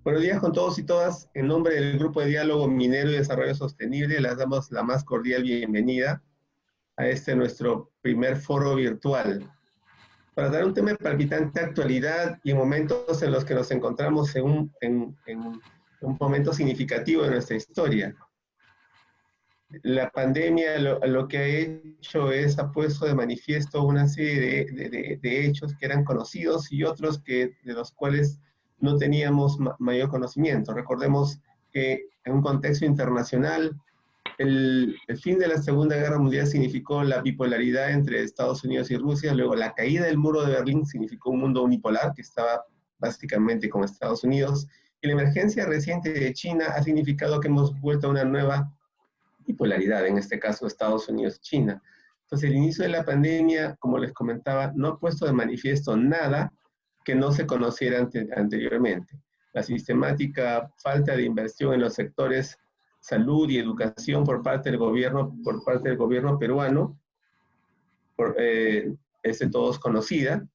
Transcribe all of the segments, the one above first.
Buenos días con todos y todas. En nombre del Grupo de Diálogo Minero y Desarrollo Sostenible, les damos la más cordial bienvenida a este nuestro primer foro virtual para dar un tema de palpitante actualidad y en momentos en los que nos encontramos en un momento significativo de nuestra historia. La pandemia lo que ha hecho es, ha puesto de manifiesto una serie de hechos que eran conocidos y otros de los cuales no teníamos mayor conocimiento. Recordemos que en un contexto internacional, el fin de la Segunda Guerra Mundial significó la bipolaridad entre Estados Unidos y Rusia, luego la caída del muro de Berlín significó un mundo unipolar que estaba básicamente con Estados Unidos, y la emergencia reciente de China ha significado que hemos vuelto a una nueva bipolaridad, en este caso Estados Unidos-China. Entonces, el inicio de la pandemia, como les comentaba, no ha puesto de manifiesto nada que no se conociera anteriormente. La sistemática falta de inversión en los sectores salud y educación por parte del gobierno peruano, es de todos conocida,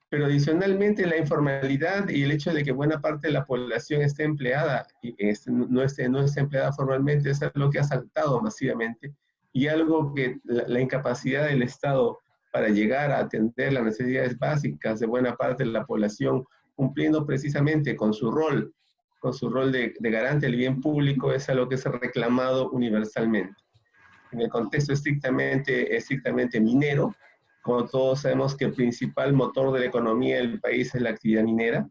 pero adicionalmente la informalidad y el hecho de que buena parte de la población esté empleada y no esté empleada formalmente es algo que ha saltado masivamente, y algo que la incapacidad del Estado para llegar a atender las necesidades básicas de buena parte de la población, cumpliendo precisamente con su rol de garante del bien público, es algo que se ha reclamado universalmente. En el contexto estrictamente minero, como todos sabemos que el principal motor de la economía del país es la actividad minera,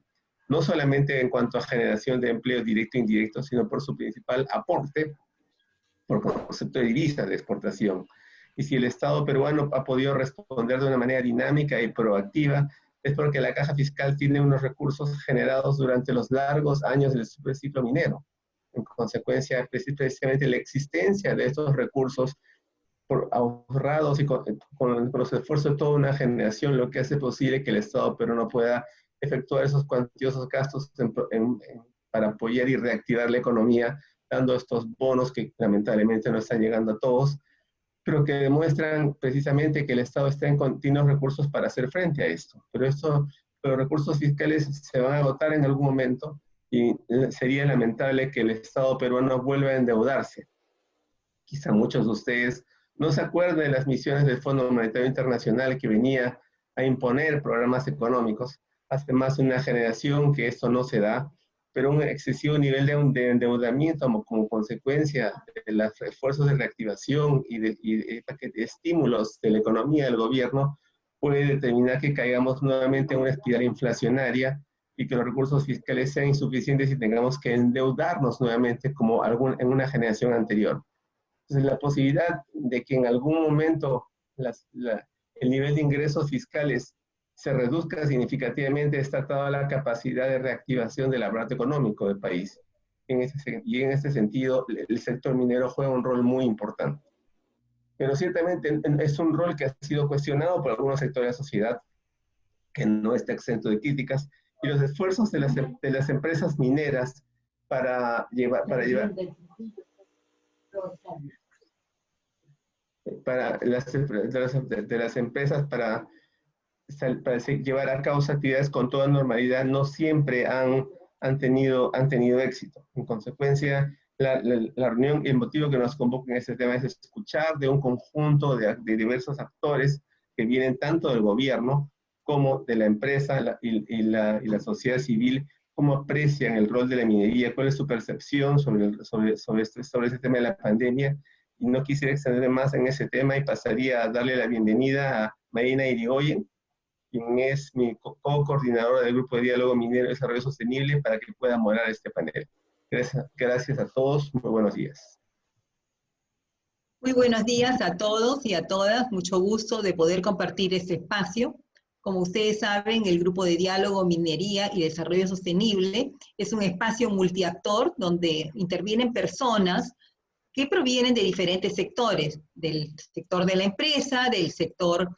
no solamente en cuanto a generación de empleo directo e indirecto, sino por su principal aporte por concepto de divisas de exportación. Y si el Estado peruano ha podido responder de una manera dinámica y proactiva, es porque la caja fiscal tiene unos recursos generados durante los largos años del superciclo minero. En consecuencia, precisamente la existencia de estos recursos ahorrados y con los esfuerzos de toda una generación, lo que hace posible que el Estado peruano pueda efectuar esos cuantiosos gastos para apoyar y reactivar la economía, dando estos bonos que lamentablemente no están llegando a todos, pero que demuestran precisamente que el Estado está en continuos recursos para hacer frente a esto. Pero los recursos fiscales se van a agotar en algún momento y sería lamentable que el Estado peruano vuelva a endeudarse. Quizá muchos de ustedes no se acuerdan de las misiones del Fondo Monetario Internacional que venía a imponer programas económicos. Hace más de una generación que esto no se da, pero un excesivo nivel de endeudamiento como consecuencia de los esfuerzos de reactivación y de estímulos de la economía del gobierno puede determinar que caigamos nuevamente en una espiral inflacionaria y que los recursos fiscales sean insuficientes y tengamos que endeudarnos nuevamente como en una generación anterior. Entonces, la posibilidad de que en algún momento el nivel de ingresos fiscales se reduzca significativamente está atada a la capacidad de reactivación del aparato económico del país. Y en este sentido, el sector minero juega un rol muy importante. Pero ciertamente es un rol que ha sido cuestionado por algunos sectores de la sociedad, que no está exento de críticas, y los esfuerzos de las empresas mineras para llevar de las empresas para llevar a cabo actividades con toda normalidad no siempre han tenido éxito. En consecuencia, la reunión y el motivo que nos convoca en este tema es escuchar de un conjunto de diversos actores que vienen tanto del gobierno como de la empresa y la sociedad civil, cómo aprecian el rol de la minería, cuál es su percepción sobre este tema de la pandemia. Y no quisiera extender más en ese tema y pasaría a darle la bienvenida a Marina Irigoyen, quien es mi co-coordinadora del Grupo de Diálogo Minero y Desarrollo Sostenible, para que pueda moderar este panel. Gracias a todos, muy buenos días. Muy buenos días a todos y a todas, mucho gusto de poder compartir este espacio. Como ustedes saben, el Grupo de Diálogo Minería y Desarrollo Sostenible es un espacio multiactor donde intervienen personas que provienen de diferentes sectores, del sector de la empresa, del sector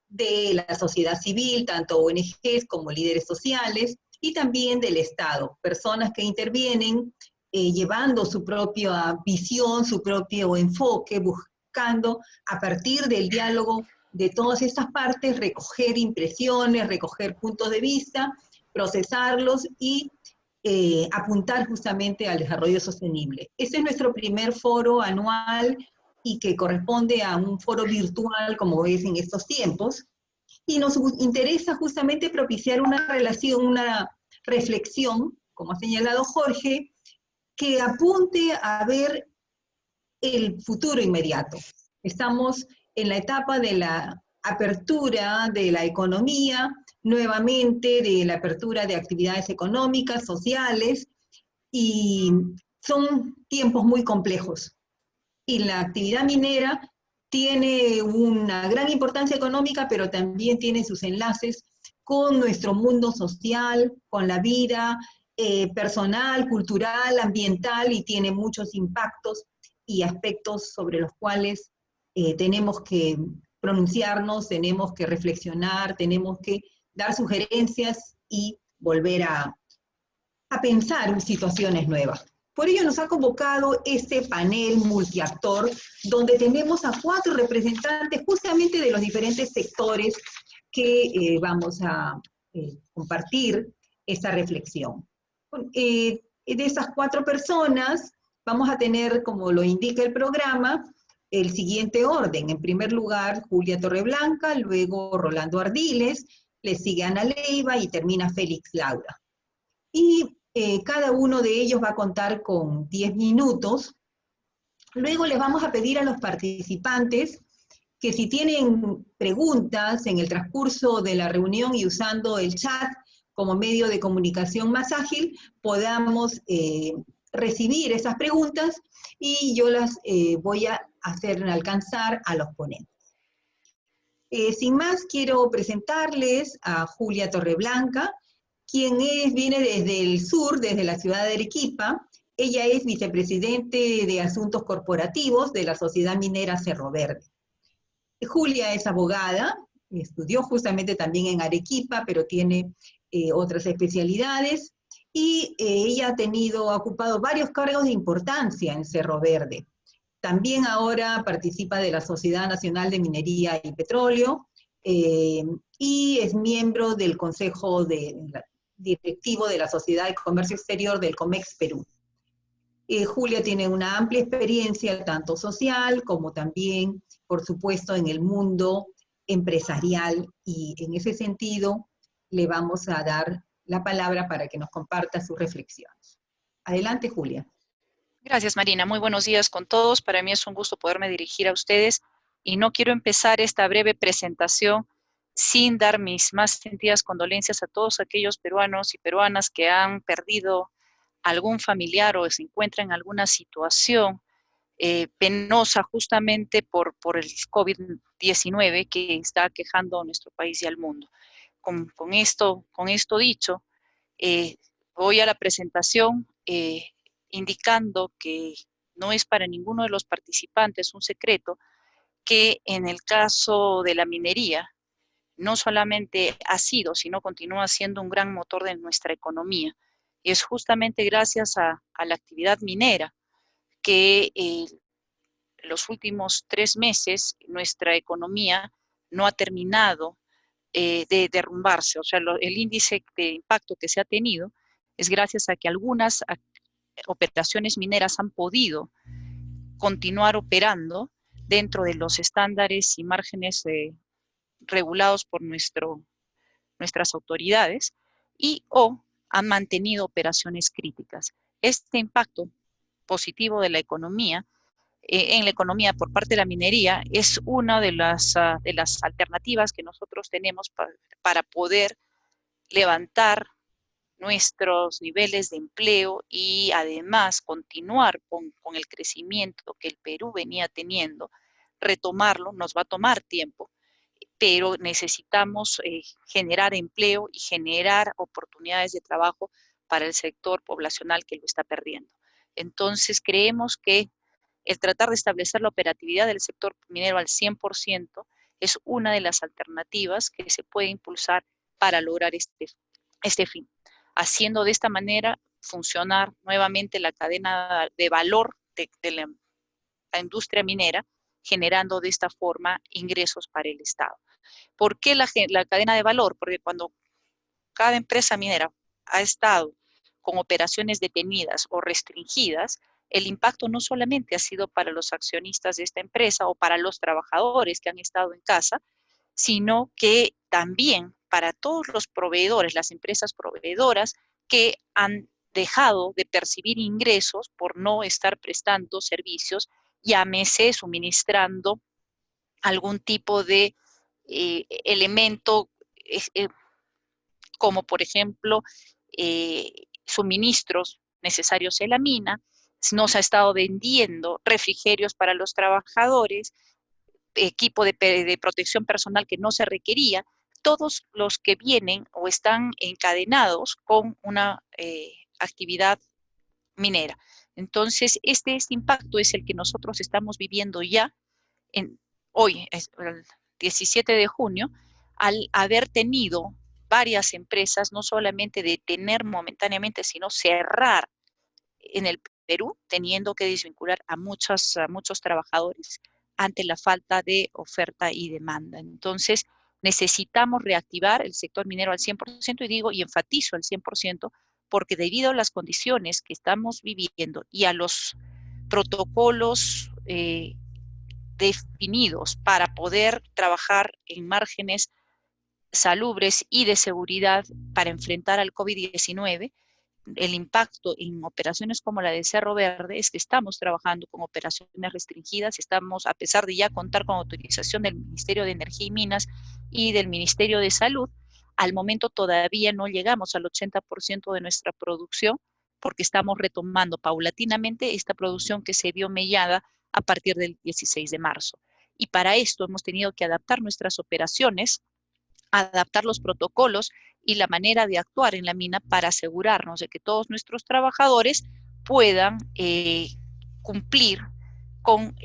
de la sociedad civil, tanto ONGs como líderes sociales, y también del Estado, personas que intervienen llevando su propia visión, su propio enfoque, buscando a partir del diálogo de todas estas partes recoger impresiones, recoger puntos de vista, procesarlos y apuntar justamente al desarrollo sostenible. Este es nuestro primer foro anual y que corresponde a un foro virtual, como es en estos tiempos, y nos interesa justamente propiciar una relación, una reflexión, como ha señalado Jorge, que apunte a ver el futuro inmediato. Estamos en la etapa de la apertura de la economía, nuevamente de la apertura de actividades económicas, sociales, y son tiempos muy complejos. Y la actividad minera tiene una gran importancia económica, pero también tiene sus enlaces con nuestro mundo social, con la vida personal, cultural, ambiental, y tiene muchos impactos y aspectos sobre los cuales tenemos que pronunciarnos, tenemos que reflexionar, tenemos que dar sugerencias y volver a pensar en situaciones nuevas. Por ello nos ha convocado este panel multiactor, donde tenemos a 4 representantes justamente de los diferentes sectores que vamos a compartir esta reflexión. De esas 4 personas vamos a tener, como lo indica el programa, el siguiente orden. En primer lugar, Julia Torreblanca, luego Rolando Ardiles, le sigue Ana Leiva y termina Félix Laura. Y cada uno de ellos va a contar con 10 minutos. Luego les vamos a pedir a los participantes que si tienen preguntas en el transcurso de la reunión y usando el chat como medio de comunicación más ágil, podamos recibir esas preguntas y yo las voy a hacer alcanzar a los ponentes. Sin más, quiero presentarles a Julia Torreblanca, quien viene desde el sur, desde la ciudad de Arequipa. Ella es vicepresidente de Asuntos Corporativos de la Sociedad Minera Cerro Verde. Julia es abogada, estudió justamente también en Arequipa, pero tiene otras especialidades, y ella ha ocupado varios cargos de importancia en Cerro Verde. También ahora participa de la Sociedad Nacional de Minería y Petróleo, y es miembro del Consejo Directivo de la Sociedad de Comercio Exterior del COMEX Perú. Julia tiene una amplia experiencia, tanto social como también, por supuesto, en el mundo empresarial, y en ese sentido le vamos a dar la palabra para que nos comparta sus reflexiones. Adelante, Julia. Gracias, Marina. Muy buenos días con todos. Para mí es un gusto poderme dirigir a ustedes y no quiero empezar esta breve presentación sin dar mis más sentidas condolencias a todos aquellos peruanos y peruanas que han perdido algún familiar o se encuentran en alguna situación penosa justamente por el COVID-19 que está aquejando a nuestro país y al mundo. Con esto dicho, voy a la presentación indicando que no es para ninguno de los participantes un secreto que en el caso de la minería no solamente ha sido, sino continúa siendo un gran motor de nuestra economía. Y es justamente gracias a la actividad minera que los últimos 3 meses nuestra economía no ha terminado de derrumbarse. O sea, el índice de impacto que se ha tenido es gracias a que algunas operaciones mineras han podido continuar operando dentro de los estándares y márgenes regulados por nuestras autoridades y o han mantenido operaciones críticas. Este impacto positivo de la economía, en la economía por parte de la minería, es una de las alternativas que nosotros tenemos para poder levantar nuestros niveles de empleo y además continuar con el crecimiento que el Perú venía teniendo. Retomarlo nos va a tomar tiempo, pero necesitamos generar empleo y generar oportunidades de trabajo para el sector poblacional que lo está perdiendo. Entonces, creemos que el tratar de establecer la operatividad del sector minero al 100% es una de las alternativas que se puede impulsar para lograr este fin, haciendo de esta manera funcionar nuevamente la cadena de valor de la industria minera, generando de esta forma ingresos para el Estado. ¿Por qué la cadena de valor? Porque cuando cada empresa minera ha estado con operaciones detenidas o restringidas, el impacto no solamente ha sido para los accionistas de esta empresa o para los trabajadores que han estado en casa, sino que también para todos los proveedores, las empresas proveedoras que han dejado de percibir ingresos por no estar prestando servicios, llámese suministrando algún tipo de elemento como por ejemplo suministros necesarios en la mina, nos ha estado vendiendo refrigerios para los trabajadores, equipo de protección personal que no se requería, todos los que vienen o están encadenados con una actividad minera. Entonces, este impacto es el que nosotros estamos viviendo ya hoy, el 17 de junio, al haber tenido varias empresas, no solamente detener momentáneamente, sino cerrar en el Perú, teniendo que desvincular a muchos trabajadores ante la falta de oferta y demanda. Entonces, necesitamos reactivar el sector minero al 100%, y digo, y enfatizo al 100%, porque debido a las condiciones que estamos viviendo y a los protocolos definidos para poder trabajar en márgenes salubres y de seguridad para enfrentar al COVID-19, el impacto en operaciones como la de Cerro Verde es que estamos trabajando con operaciones restringidas, estamos, a pesar de ya contar con autorización del Ministerio de Energía y Minas y del Ministerio de Salud, al momento todavía no llegamos al 80% de nuestra producción, porque estamos retomando paulatinamente esta producción que se vio mellada a partir del 16 de marzo. Y para esto hemos tenido que adaptar nuestras operaciones, adaptar los protocolos y la manera de actuar en la mina para asegurarnos de que todos nuestros trabajadores puedan cumplir con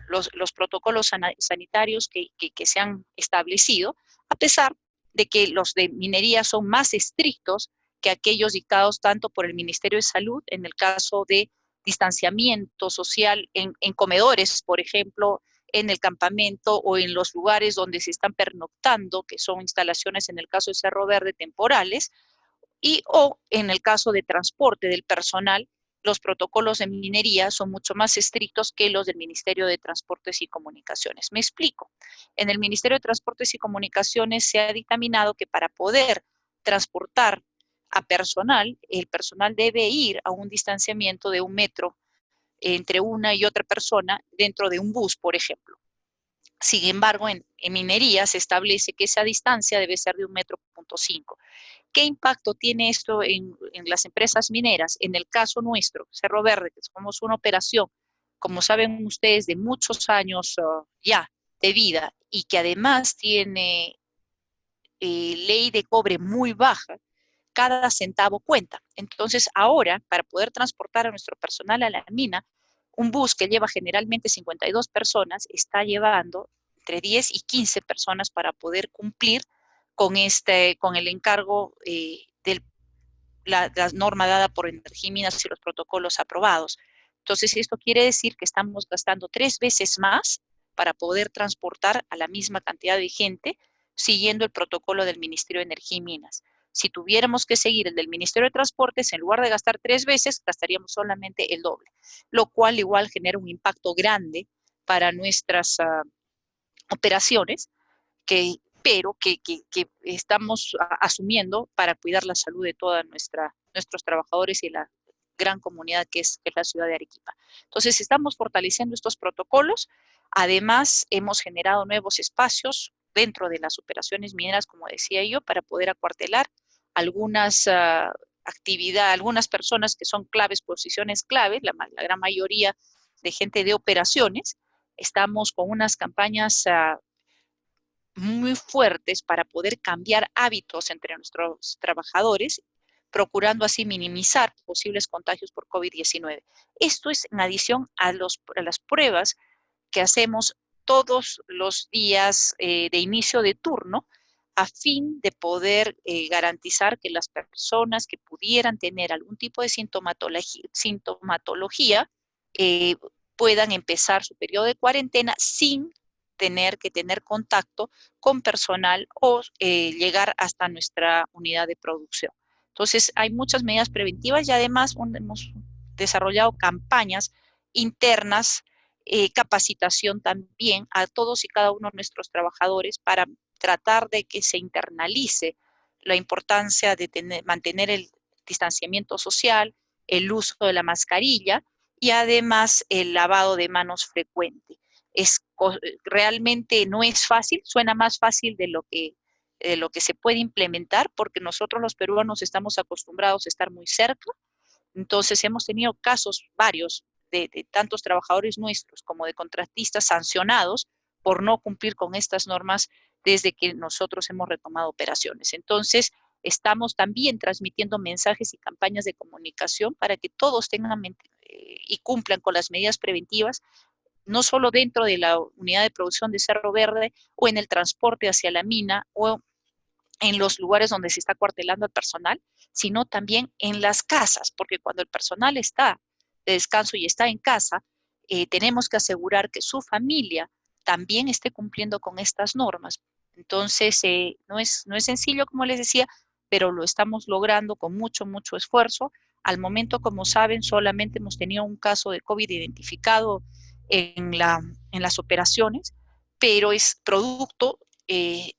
los protocolos sanitarios que se han establecido, a pesar de que los de minería son más estrictos que aquellos dictados tanto por el Ministerio de Salud, en el caso de distanciamiento social en comedores, por ejemplo, en el campamento o en los lugares donde se están pernoctando, que son instalaciones en el caso de Cerro Verde temporales, o en el caso de transporte del personal, los protocolos de minería son mucho más estrictos que los del Ministerio de Transportes y Comunicaciones. Me explico. En el Ministerio de Transportes y Comunicaciones se ha dictaminado que para poder transportar a personal, el personal debe ir a un distanciamiento de 1 metro entre una y otra persona dentro de un bus, por ejemplo. Sin embargo, en minería se establece que esa distancia debe ser de 1,5 metros. ¿Qué impacto tiene esto en las empresas mineras? En el caso nuestro, Cerro Verde, que somos una operación, como saben ustedes, de muchos años ya de vida, y que además tiene ley de cobre muy baja, cada centavo cuenta. Entonces, ahora, para poder transportar a nuestro personal a la mina, un bus que lleva generalmente 52 personas está llevando entre 10 y 15 personas para poder cumplir con el encargo de la norma dada por Energía y Minas y los protocolos aprobados. Entonces, esto quiere decir que estamos gastando 3 veces más para poder transportar a la misma cantidad de gente siguiendo el protocolo del Ministerio de Energía y Minas. Si tuviéramos que seguir el del Ministerio de Transportes, en lugar de gastar 3 veces, gastaríamos solamente el doble, lo cual igual genera un impacto grande para nuestras operaciones, pero que estamos asumiendo para cuidar la salud de todos nuestros trabajadores y la gran comunidad que es la ciudad de Arequipa. Entonces, estamos fortaleciendo estos protocolos. Además, hemos generado nuevos espacios dentro de las operaciones mineras, como decía yo, para poder acuartelar algunas algunas personas que son claves, posiciones claves, la gran mayoría de gente de operaciones. Estamos con unas campañas muy fuertes para poder cambiar hábitos entre nuestros trabajadores, procurando así minimizar posibles contagios por COVID-19. Esto es en adición a las pruebas que hacemos todos los días de inicio de turno, a fin de poder garantizar que las personas que pudieran tener algún tipo de sintomatología puedan empezar su periodo de cuarentena sin tener que tener contacto con personal o llegar hasta nuestra unidad de producción. Entonces, hay muchas medidas preventivas y además hemos desarrollado campañas internas, capacitación también a todos y cada uno de nuestros trabajadores para tratar de que se internalice la importancia de mantener el distanciamiento social, el uso de la mascarilla y además el lavado de manos frecuente. Realmente no es fácil, suena más fácil de lo que se puede implementar, porque nosotros los peruanos estamos acostumbrados a estar muy cerca. Entonces hemos tenido casos varios de tantos trabajadores nuestros como de contratistas sancionados por no cumplir con estas normas desde que nosotros hemos retomado operaciones. Entonces, estamos también transmitiendo mensajes y campañas de comunicación para que todos tengan y cumplan con las medidas preventivas, no solo dentro de la unidad de producción de Cerro Verde o en el transporte hacia la mina o en los lugares donde se está cuartelando el personal, sino también en las casas, porque cuando el personal está de descanso y está en casa, tenemos que asegurar que su familia también esté cumpliendo con estas normas. Entonces, no es sencillo, como les decía, pero lo estamos logrando con mucho, mucho esfuerzo. Al momento, como saben, solamente hemos tenido un caso de COVID identificado en las operaciones, pero es producto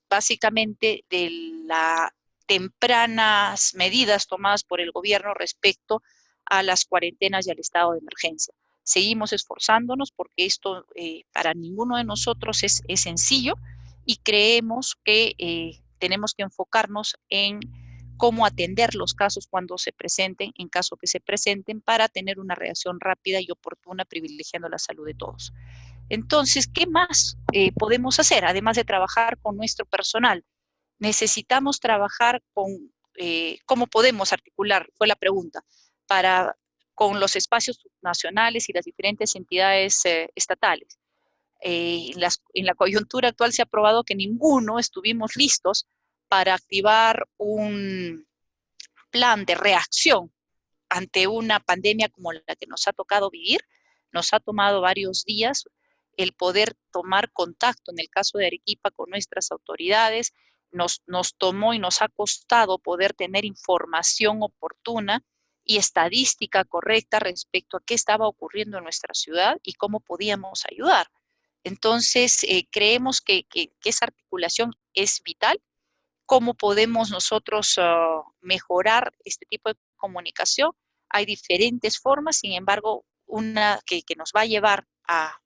básicamente de las tempranas medidas tomadas por el gobierno respecto a las cuarentenas y al estado de emergencia. Seguimos esforzándonos porque esto para ninguno de nosotros es sencillo y creemos que tenemos que enfocarnos en cómo atender los casos cuando se presenten, en caso que se presenten, para tener una reacción rápida y oportuna, privilegiando la salud de todos. Entonces, ¿qué más podemos hacer? Además de trabajar con nuestro personal, necesitamos trabajar con, ¿cómo podemos articular? Fue la pregunta, con los espacios nacionales y las diferentes entidades estatales. En la coyuntura actual se ha probado que ninguno estuvimos listos para activar un plan de reacción ante una pandemia como la que nos ha tocado vivir. Nos ha tomado varios días el poder tomar contacto, en el caso de Arequipa, con nuestras autoridades. Nos tomó y nos ha costado poder tener información oportuna y estadística correcta respecto a qué estaba ocurriendo en nuestra ciudad y cómo podíamos ayudar. Entonces, creemos que esa articulación es vital. ¿Cómo podemos nosotros mejorar este tipo de comunicación? Hay diferentes formas, sin embargo, una que nos va a llevar a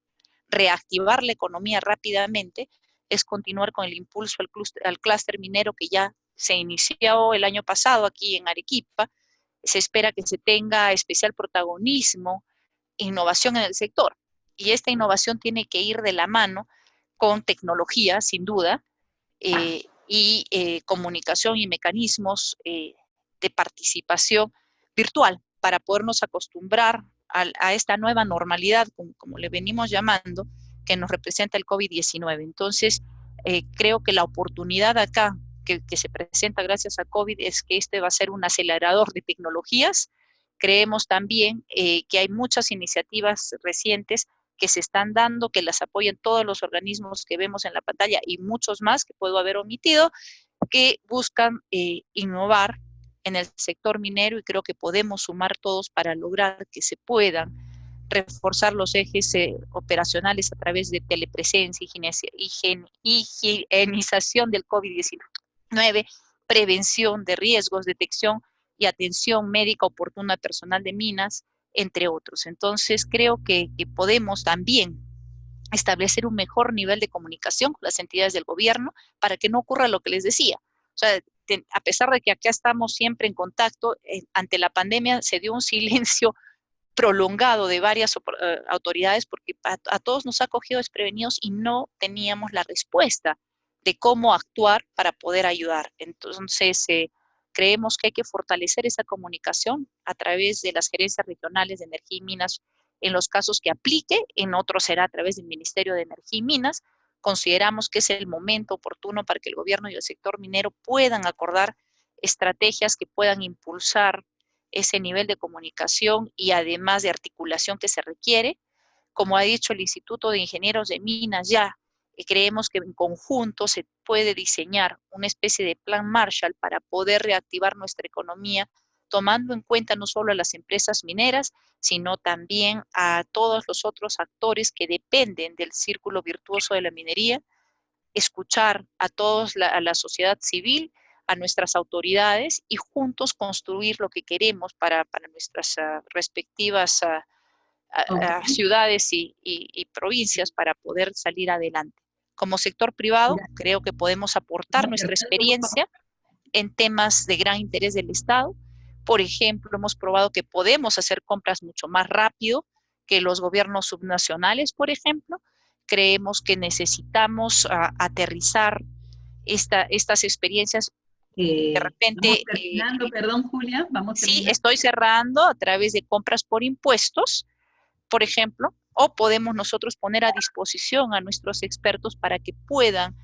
reactivar la economía rápidamente es continuar con el impulso al clúster minero que ya se inició el año pasado aquí en Arequipa. Se espera que se tenga especial protagonismo, innovación en el sector. Y esta innovación tiene que ir de la mano con tecnología, sin duda, y comunicación y mecanismos de participación virtual para podernos acostumbrar a esta nueva normalidad, como le venimos llamando, que nos representa el COVID-19. Entonces, creo que la oportunidad acá que se presenta gracias a COVID es que este va a ser un acelerador de tecnologías. Creemos también que hay muchas iniciativas recientes que se están dando, que las apoyan todos los organismos que vemos en la pantalla y muchos más que puedo haber omitido, que buscan innovar en el sector minero y creo que podemos sumar todos para lograr que se puedan reforzar los ejes operacionales a través de telepresencia, higienización del COVID-19, prevención de riesgos, detección y atención médica oportuna al personal de minas, entre otros. Entonces, creo que podemos también establecer un mejor nivel de comunicación con las entidades del gobierno para que no ocurra lo que les decía. O sea, a pesar de que acá estamos siempre en contacto, ante la pandemia se dio un silencio prolongado de varias autoridades porque a todos nos ha cogido desprevenidos y no teníamos la respuesta de cómo actuar para poder ayudar. Entonces, creemos que hay que fortalecer esa comunicación a través de las gerencias regionales de energía y minas en los casos que aplique, en otros será a través del Ministerio de Energía y Minas. Consideramos que es el momento oportuno para que el gobierno y el sector minero puedan acordar estrategias que puedan impulsar ese nivel de comunicación y además de articulación que se requiere. Como ha dicho el Instituto de Ingenieros de Minas, ya creemos que en conjunto se puede diseñar una especie de plan Marshall para poder reactivar nuestra economía, tomando en cuenta no solo a las empresas mineras, sino también a todos los otros actores que dependen del círculo virtuoso de la minería, escuchar a todos, a la sociedad civil, a nuestras autoridades y juntos construir lo que queremos para nuestras respectivas ciudades y provincias para poder salir adelante. Como sector privado, creo que podemos aportar nuestra experiencia en temas de gran interés del Estado. Por ejemplo, hemos probado que podemos hacer compras mucho más rápido que los gobiernos subnacionales, por ejemplo. Creemos que necesitamos aterrizar estas experiencias. De repente... perdón, Julia, vamos sí, estoy cerrando a través de compras por impuestos, por ejemplo, o podemos nosotros poner a disposición a nuestros expertos para que puedan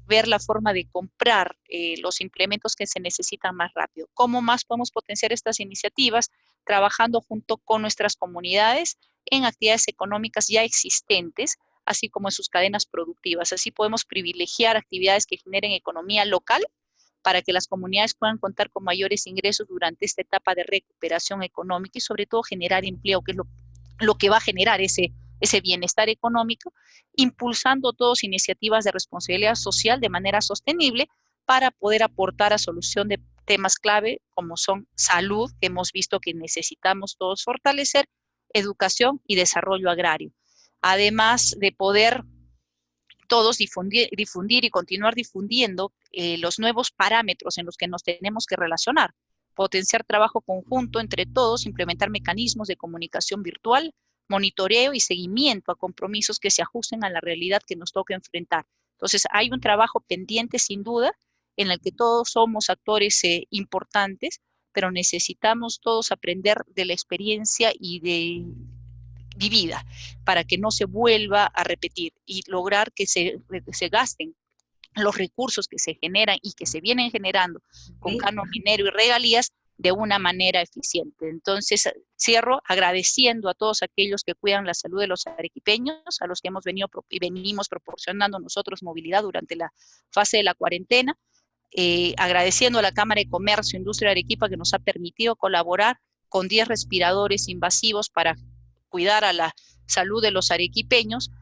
ver la forma de comprar los implementos que se necesitan más rápido. ¿Cómo más podemos potenciar estas iniciativas? Trabajando junto con nuestras comunidades en actividades económicas ya existentes, así como en sus cadenas productivas. Así podemos privilegiar actividades que generen economía local para que las comunidades puedan contar con mayores ingresos durante esta etapa de recuperación económica y sobre todo generar empleo, que es lo que va a generar ese bienestar económico, impulsando todas iniciativas de responsabilidad social de manera sostenible para poder aportar a solución de temas clave como son salud, que hemos visto que necesitamos todos fortalecer, educación y desarrollo agrario. Además de poder todos difundir y continuar difundiendo los nuevos parámetros en los que nos tenemos que relacionar, potenciar trabajo conjunto entre todos, implementar mecanismos de comunicación virtual, monitoreo y seguimiento a compromisos que se ajusten a la realidad que nos toca enfrentar. Entonces, hay un trabajo pendiente, sin duda, en el que todos somos actores importantes, pero necesitamos todos aprender de la experiencia y de vivida para que no se vuelva a repetir y lograr que se gasten los recursos que se generan y que se vienen generando con canon minero y regalías de una manera eficiente. Entonces, cierro agradeciendo a todos aquellos que cuidan la salud de los arequipeños, a los que hemos venido y venimos proporcionando nosotros movilidad durante la fase de la cuarentena, agradeciendo a la Cámara de Comercio e Industria de Arequipa que nos ha permitido colaborar con 10 respiradores invasivos para cuidar a la salud de los arequipeños,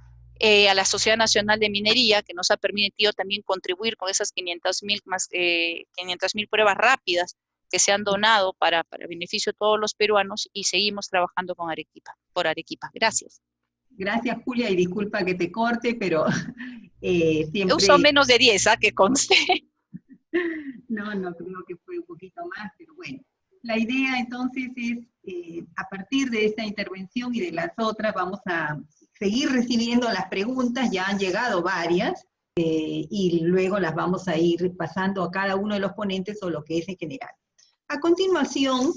a la Sociedad Nacional de Minería, que nos ha permitido también contribuir con esas 500.000 pruebas rápidas que se han donado para beneficio de todos los peruanos, y seguimos trabajando con por Arequipa. Gracias. Gracias, Julia, y disculpa que te corte, pero siempre... Uso menos de 10, que conste. No, creo que fue un poquito más, pero bueno. La idea entonces es, a partir de esta intervención y de las otras, vamos a seguir recibiendo las preguntas, ya han llegado varias, y luego las vamos a ir pasando a cada uno de los ponentes o lo que es en general. A continuación,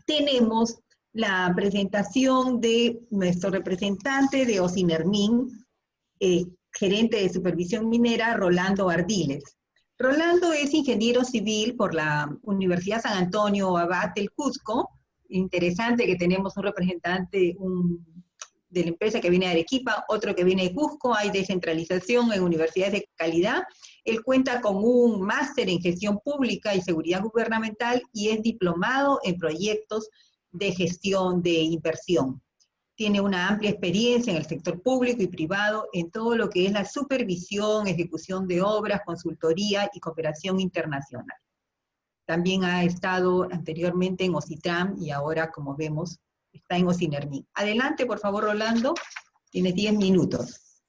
tenemos la presentación de nuestro representante de Ocinermin, gerente de supervisión minera, Rolando Ardiles. Rolando es ingeniero civil por la Universidad San Antonio Abad del Cusco. Interesante que tenemos un representante de la empresa que viene de Arequipa, otro que viene de Cusco. Hay descentralización en universidades de calidad. Él cuenta con un máster en gestión pública y seguridad gubernamental y es diplomado en proyectos de gestión de inversión. Tiene una amplia experiencia en el sector público y privado en todo lo que es la supervisión, ejecución de obras, consultoría y cooperación internacional. También ha estado anteriormente en Ocitram y ahora, como vemos, está en Ocinermin. Adelante, por favor, Rolando. Tienes 10 minutos.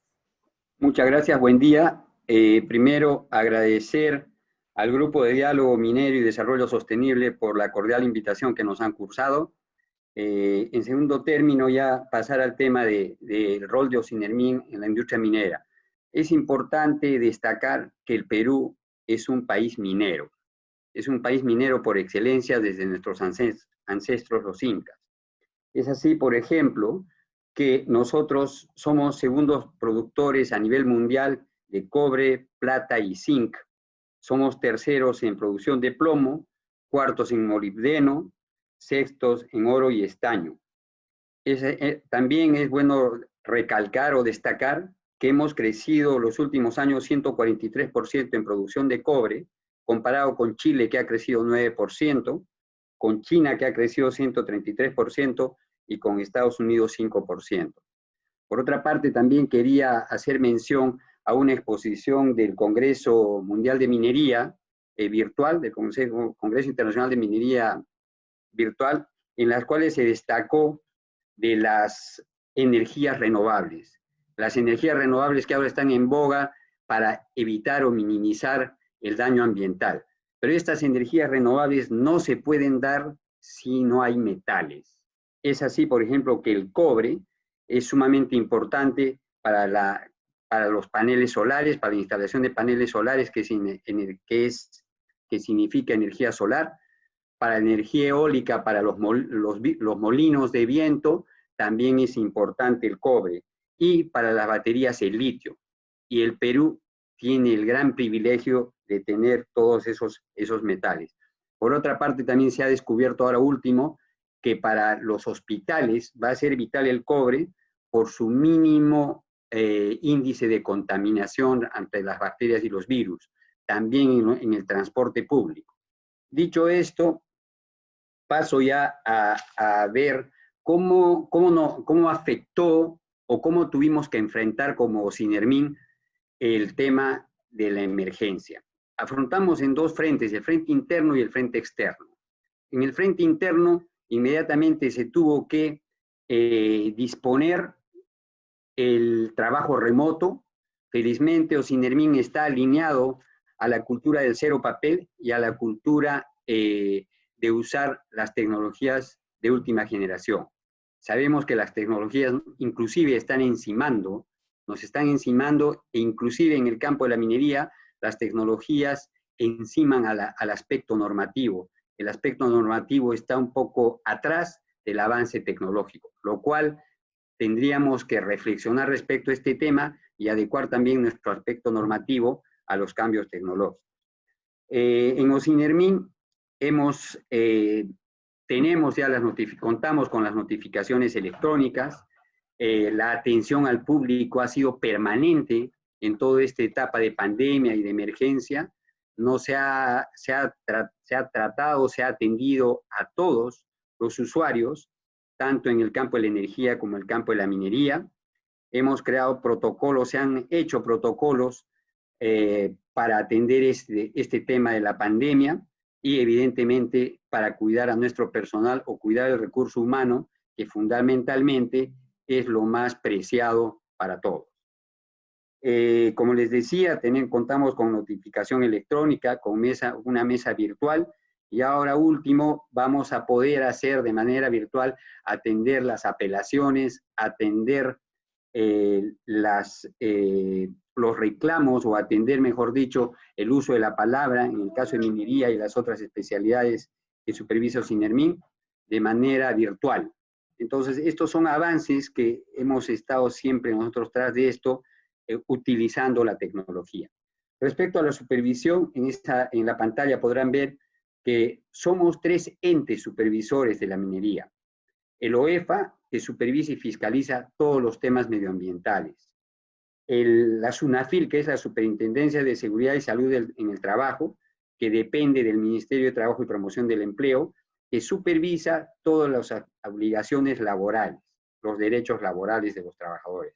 Muchas gracias, buen día. Primero, agradecer al Grupo de Diálogo Minero y Desarrollo Sostenible por la cordial invitación que nos han cursado. En segundo término, ya pasar al tema del rol de Ocinermin en la industria minera. Es importante destacar que el Perú es un país minero. Es un país minero por excelencia desde nuestros ancestros los incas. Es así, por ejemplo, que nosotros somos segundos productores a nivel mundial de cobre, plata y zinc. Somos terceros en producción de plomo, cuartos en molibdeno, sextos en oro y estaño. También es bueno recalcar o destacar que hemos crecido los últimos años 143% en producción de cobre, comparado con Chile, que ha crecido 9%, con China, que ha crecido 133%, y con Estados Unidos 5%. Por otra parte, también quería hacer mención a una exposición del Congreso Mundial de Minería virtual, del Congreso Internacional de Minería virtual, en las cuales se destacó de las energías renovables. Las energías renovables que ahora están en boga para evitar o minimizar el daño ambiental. Pero estas energías renovables no se pueden dar si no hay metales. Es así, por ejemplo, que el cobre es sumamente importante para los paneles solares, para la instalación de paneles solares, que significa energía solar, para la energía eólica, para los molinos de viento, también es importante el cobre, y para las baterías el litio. Y el Perú tiene el gran privilegio de tener todos esos metales. Por otra parte, también se ha descubierto ahora último que para los hospitales va a ser vital el cobre por su mínimo índice de contaminación ante las bacterias y los virus, también en el transporte público. Dicho esto, paso ya a ver cómo afectó o cómo tuvimos que enfrentar como Sinermin el tema de la emergencia. Afrontamos en dos frentes, el frente interno y el frente externo. En el frente interno, inmediatamente se tuvo que disponer el trabajo remoto. Felizmente, Sinermin está alineado a la cultura del cero papel y a la cultura de usar las tecnologías de última generación. Sabemos que las tecnologías inclusive están encimando, nos están encimando, e inclusive en el campo de la minería, las tecnologías enciman al aspecto normativo. El aspecto normativo está un poco atrás del avance tecnológico, lo cual tendríamos que reflexionar respecto a este tema y adecuar también nuestro aspecto normativo a los cambios tecnológicos. En Osinermin contamos con las notificaciones electrónicas, la atención al público ha sido permanente en toda esta etapa de pandemia y de emergencia. No se ha tratado, se ha atendido a todos los usuarios, tanto en el campo de la energía como en el campo de la minería. Hemos creado protocolos, se han hecho protocolos para atender este tema de la pandemia y evidentemente para cuidar a nuestro personal o cuidar el recurso humano, que fundamentalmente es lo más preciado para todos. Como les decía, contamos con notificación electrónica, con una mesa virtual, y ahora último vamos a poder hacer de manera virtual, atender las apelaciones, atender los reclamos, o atender, mejor dicho, el uso de la palabra, en el caso de minería y las otras especialidades que supervisa Sinermin, de manera virtual. Entonces, estos son avances que hemos estado siempre nosotros tras de esto, utilizando la tecnología. Respecto a la supervisión, en la pantalla podrán ver que somos 3 entes supervisores de la minería. El OEFA, que supervisa y fiscaliza todos los temas medioambientales. La SUNAFIL, que es la Superintendencia de Seguridad y Salud en el Trabajo, que depende del Ministerio de Trabajo y Promoción del Empleo, que supervisa todas las obligaciones laborales, los derechos laborales de los trabajadores.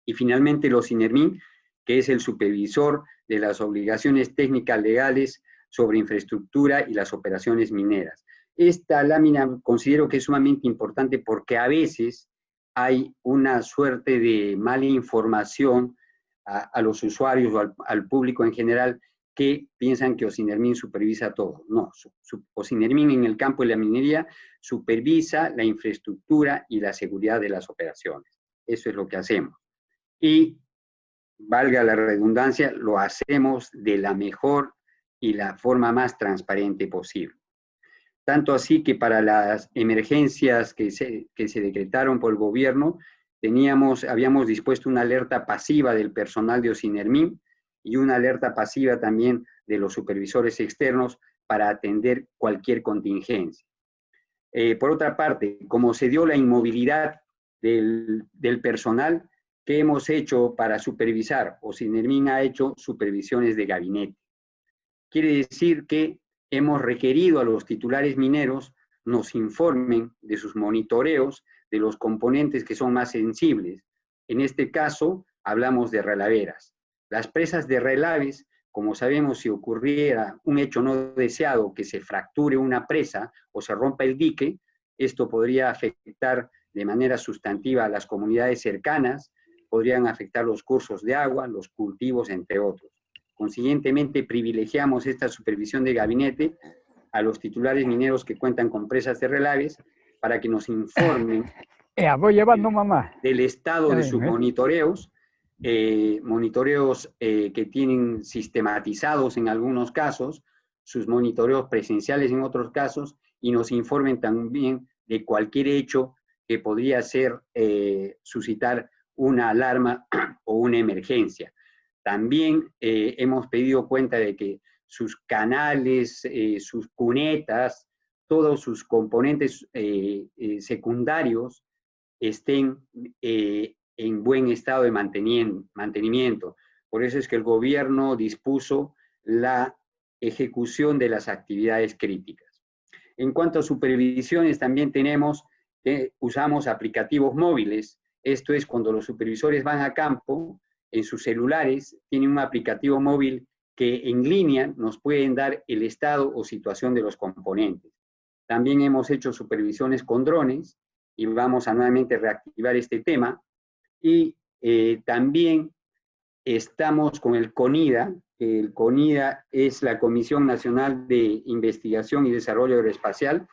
Y finalmente los Sinermin, que es el supervisor de las obligaciones técnicas legales sobre infraestructura y las operaciones mineras. Esta lámina considero que es sumamente importante porque a veces hay una suerte de mala información a los usuarios o al público en general, que piensan que Osinermin supervisa todo. No, Osinermin en el campo de la minería supervisa la infraestructura y la seguridad de las operaciones. Eso es lo que hacemos. Y, valga la redundancia, lo hacemos de la mejor y la forma más transparente posible. Tanto así que para las emergencias que se decretaron por el gobierno, habíamos dispuesto una alerta pasiva del personal de Osinermin y una alerta pasiva también de los supervisores externos para atender cualquier contingencia. Por otra parte, como se dio la inmovilidad del personal, ¿qué hemos hecho para supervisar? O SINERMIN ha hecho supervisiones de gabinete. Quiere decir que hemos requerido a los titulares mineros nos informen de sus monitoreos de los componentes que son más sensibles. En este caso, hablamos de relaveras. Las presas de relaves, como sabemos, si ocurriera un hecho no deseado, que se fracture una presa o se rompa el dique, esto podría afectar de manera sustantiva a las comunidades cercanas, podrían afectar los cursos de agua, los cultivos, entre otros. Consiguientemente, privilegiamos esta supervisión de gabinete a los titulares mineros que cuentan con presas de relaves para que nos informen voy llevando, mamá, del estado de sus monitoreos, que tienen sistematizados en algunos casos, sus monitoreos presenciales en otros casos, y nos informen también de cualquier hecho que podría suscitar una alarma o una emergencia. También hemos pedido cuenta de que sus canales, sus cunetas, todos sus componentes secundarios estén en buen estado de mantenimiento. Por eso es que el gobierno dispuso la ejecución de las actividades críticas. En cuanto a supervisiones, también tenemos que usamos aplicativos móviles. Esto es cuando los supervisores van a campo, en sus celulares, tienen un aplicativo móvil que en línea nos pueden dar el estado o situación de los componentes. También hemos hecho supervisiones con drones y vamos a nuevamente reactivar este tema. Y también estamos con el CONIDA, que el CONIDA es la Comisión Nacional de Investigación y Desarrollo Aeroespacial,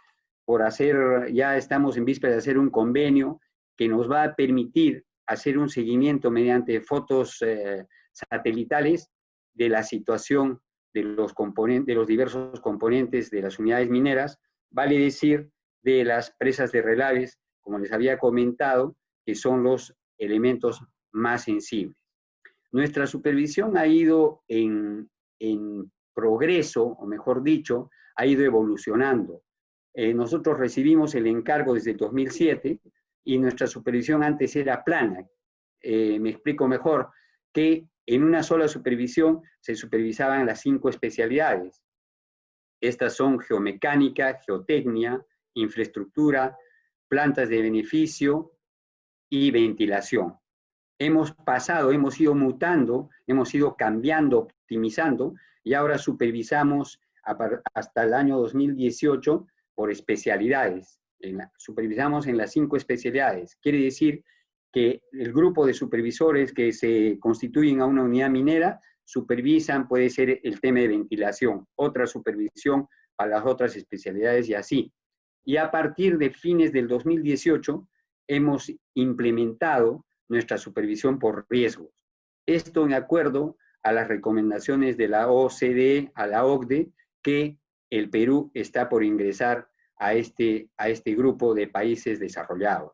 ya estamos en vísperas de hacer un convenio que nos va a permitir hacer un seguimiento mediante fotos satelitales de la situación de los diversos componentes de las unidades mineras, vale decir, de las presas de relaves, como les había comentado, que son los elementos más sensibles. Nuestra supervisión ha ido en progreso, o mejor dicho, ha ido evolucionando. Nosotros recibimos el encargo desde el 2007 y nuestra supervisión antes era plana. Me explico mejor, que en una sola supervisión se supervisaban las 5 especialidades. Estas son geomecánica, geotecnia, infraestructura, plantas de beneficio y ventilación. Hemos ido mutando, hemos ido cambiando, optimizando, y ahora supervisamos hasta el año 2018 por especialidades. Supervisamos en las 5 especialidades. Quiere decir que el grupo de supervisores que se constituyen a una unidad minera supervisan, puede ser el tema de ventilación, otra supervisión para las otras especialidades y así. Y a partir de fines del 2018 hemos implementado nuestra supervisión por riesgos. Esto en acuerdo a las recomendaciones de la OCDE, a la OCDE, que el Perú está por ingresar a este grupo de países desarrollados.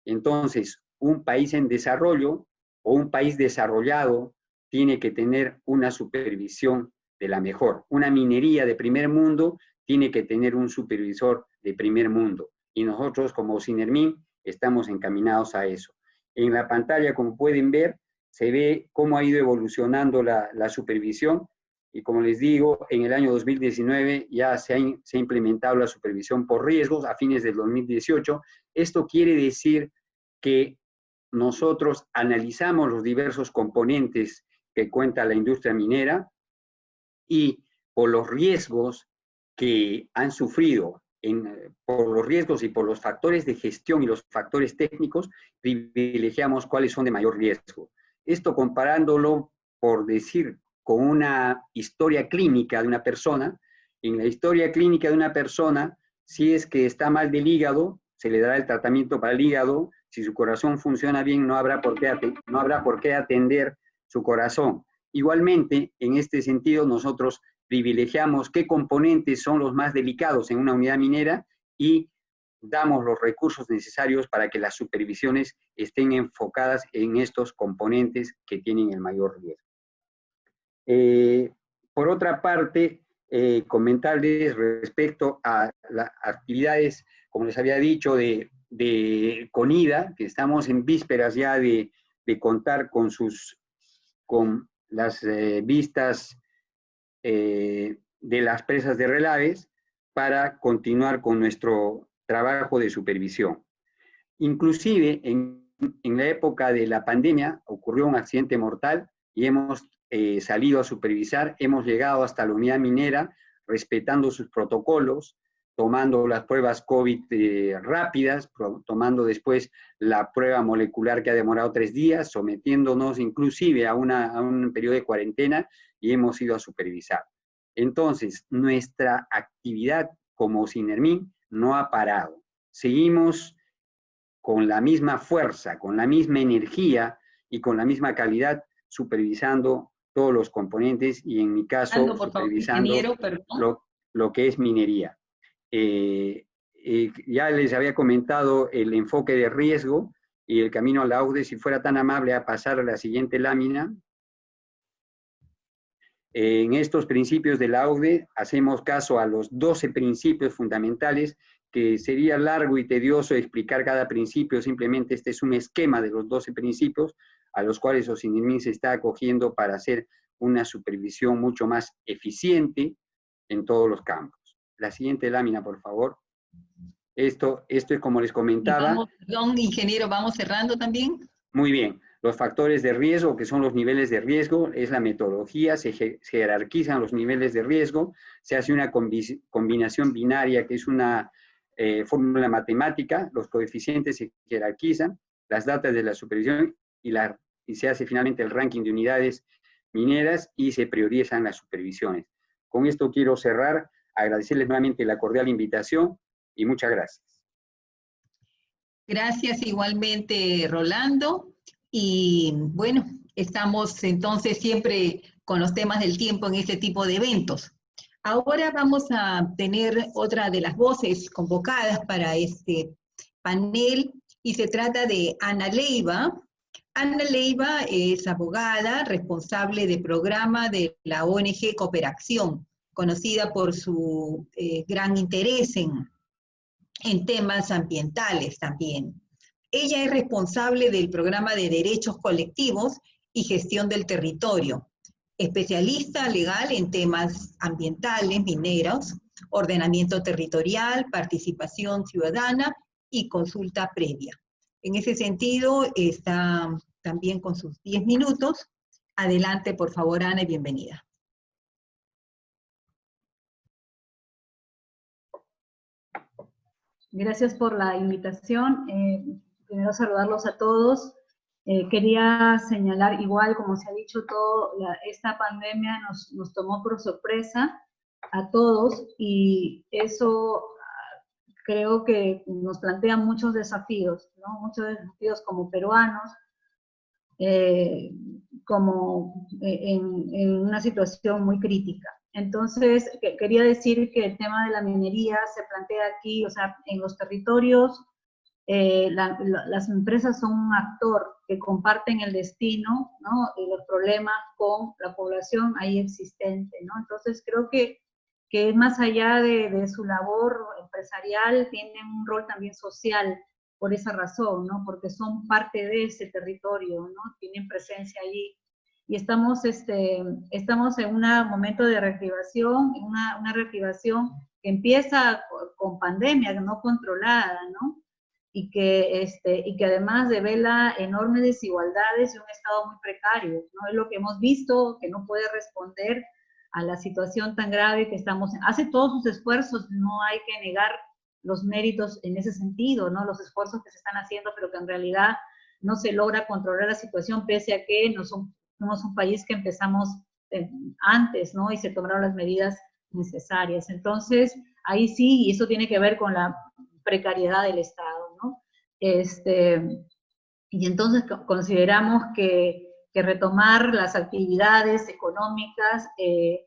Entonces, un país en desarrollo o un país desarrollado tiene que tener una supervisión de la mejor. Una minería de primer mundo tiene que tener un supervisor de primer mundo. Y nosotros, como SINERMIN, estamos encaminados a eso. En la pantalla, como pueden ver, se ve cómo ha ido evolucionando la supervisión. Y como les digo, en el año 2019 ya se ha implementado la supervisión por riesgos a fines del 2018. Esto quiere decir que nosotros analizamos los diversos componentes que cuenta la industria minera y por los riesgos que han sufrido, por los riesgos y por los factores de gestión y los factores técnicos, privilegiamos cuáles son de mayor riesgo. Esto comparándolo, por decir, con una historia clínica de una persona. En la historia clínica de una persona, si es que está mal del hígado, se le dará el tratamiento para el hígado. Si su corazón funciona bien, no habrá por qué atender su corazón. Igualmente, en este sentido, nosotros privilegiamos qué componentes son los más delicados en una unidad minera y damos los recursos necesarios para que las supervisiones estén enfocadas en estos componentes que tienen el mayor riesgo. Por otra parte, comentarles respecto a las actividades, como les había dicho, de CONIDA, que estamos en vísperas ya de de contar con las vistas de las presas de relaves para continuar con nuestro trabajo de supervisión. Inclusive en la época de la pandemia ocurrió un accidente mortal y hemos salido a supervisar, hemos llegado hasta la unidad minera respetando sus protocolos, tomando las pruebas COVID rápidas, tomando después la prueba molecular que ha demorado 3 días, sometiéndonos inclusive a un periodo de cuarentena, y hemos ido a supervisar. Entonces, nuestra actividad como SINERMIN no ha parado. Seguimos con la misma fuerza, con la misma energía y con la misma calidad, supervisando todos los componentes y en mi caso, supervisando lo que es minería. Ya les había comentado el enfoque de riesgo y el camino a la AUDE. Si fuera tan amable a pasar a la siguiente lámina. En estos principios de la AUDE hacemos caso a los 12 principios fundamentales, que sería largo y tedioso explicar cada principio. Simplemente este es un esquema de los 12 principios a los cuales SINERMIN se está acogiendo para hacer una supervisión mucho más eficiente en todos los campos. La siguiente lámina, por favor. Esto es como les comentaba. Perdón, ingeniero, ¿vamos cerrando también? Muy bien. Los factores de riesgo, que son los niveles de riesgo, es la metodología, se jerarquizan los niveles de riesgo, se hace una combinación binaria, que es una fórmula matemática, los coeficientes se jerarquizan, las datas de la supervisión y se hace finalmente el ranking de unidades mineras y se priorizan las supervisiones. Con esto quiero cerrar, agradecerles nuevamente la cordial invitación y muchas gracias. Gracias igualmente, Rolando. Y bueno, estamos entonces siempre con los temas del tiempo en este tipo de eventos. Ahora vamos a tener otra de las voces convocadas para este panel y se trata de Ana Leiva. Ana Leiva es abogada, responsable de programa de la ONG Cooperación, conocida por su gran interés en temas ambientales también. Ella es responsable del programa de derechos colectivos y gestión del territorio, especialista legal en temas ambientales, mineros, ordenamiento territorial, participación ciudadana y consulta previa. En ese sentido, está también con sus 10 minutos. Adelante, por favor, Ana, y bienvenida. Gracias por la invitación. Primero saludarlos a todos. Quería señalar, igual como se ha dicho todo, esta pandemia nos tomó por sorpresa a todos y eso creo que nos plantea muchos desafíos, ¿no? Muchos desafíos como peruanos, como en una situación muy crítica. Entonces, quería decir que el tema de la minería se plantea aquí, o sea, en los territorios, las empresas son un actor que comparten el destino, ¿no? Y los problemas con la población ahí existente, ¿no? Entonces, creo que más allá de su labor empresarial, tienen un rol también social, por esa razón, ¿no? Porque son parte de ese territorio, ¿no? Tienen presencia allí. Y estamos en un momento de reactivación, una reactivación que empieza con pandemia no controlada, ¿no? Y que además devela enormes desigualdades y un estado muy precario, ¿no? Es lo que hemos visto, que no puede responder a la situación tan grave que estamos en. Hace todos sus esfuerzos, no hay que negar los méritos en ese sentido, ¿no? Los esfuerzos que se están haciendo, pero que en realidad no se logra controlar la situación, pese a que somos un país que empezamos antes, ¿no? Y se tomaron las medidas necesarias. Entonces, ahí sí, y eso tiene que ver con la precariedad del Estado, ¿no? Y entonces consideramos que retomar las actividades económicas y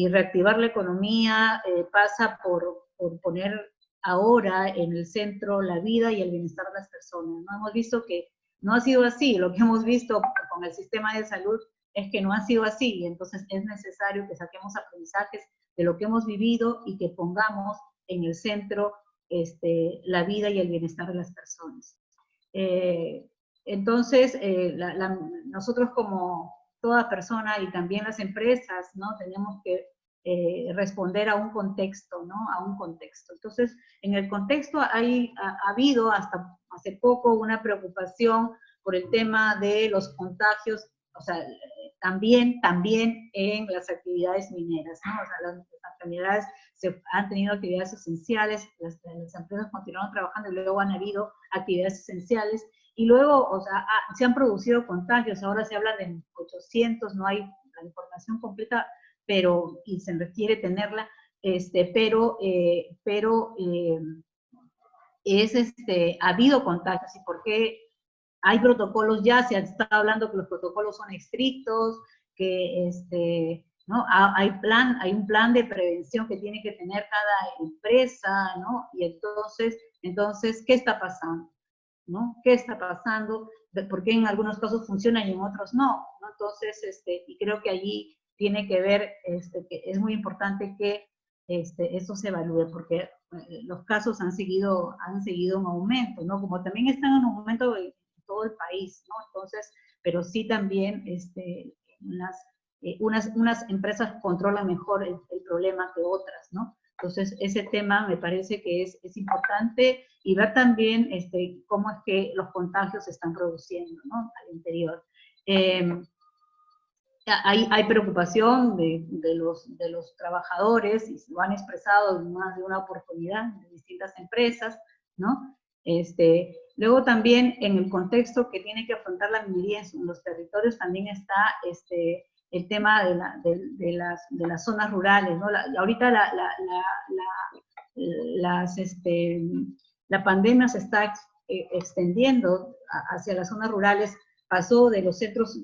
reactivar la economía pasa por poner ahora en el centro la vida y el bienestar de las personas, ¿no? Hemos visto que no ha sido así, lo que hemos visto con el sistema de salud es que no ha sido así, y entonces es necesario que saquemos aprendizajes de lo que hemos vivido y que pongamos en el centro la vida y el bienestar de las personas. Entonces, nosotros como toda persona y también las empresas, ¿no? Tenemos que responder a un contexto, ¿no? A un contexto. Entonces, en el contexto ha habido hasta hace poco una preocupación por el tema de los contagios, o sea, también en las actividades mineras, ¿no? O sea, las actividades han tenido actividades esenciales, las empresas continuaron trabajando y luego han habido actividades esenciales, y luego, o sea, se han producido contagios, ahora se habla de 800, no hay la información completa, pero, y se requiere tenerla, ha habido contagios, y por qué hay protocolos ya, se está hablando que los protocolos son estrictos, que ¿no? Hay un plan de prevención que tiene que tener cada empresa, ¿no? Y entonces, ¿qué está pasando? ¿No? ¿Qué está pasando? ¿Por qué en algunos casos funcionan y en otros no? ¿No? Entonces, y creo que allí tiene que ver, que es muy importante que eso se evalúe, porque los casos han seguido en aumento, ¿no? Como también están en aumento en todo el país, ¿no? Entonces, pero sí también unas empresas controlan mejor el problema que otras, ¿no? Entonces, ese tema me parece que es importante, y ver también cómo es que los contagios se están produciendo, ¿no? Al interior. Hay preocupación de los trabajadores, y se lo han expresado en más de una oportunidad de distintas empresas, ¿no? Luego también en el contexto que tiene que afrontar la minería en los territorios también está el tema de las zonas rurales, ¿no? Ahorita la pandemia se está extendiendo hacia las zonas rurales, pasó de los centros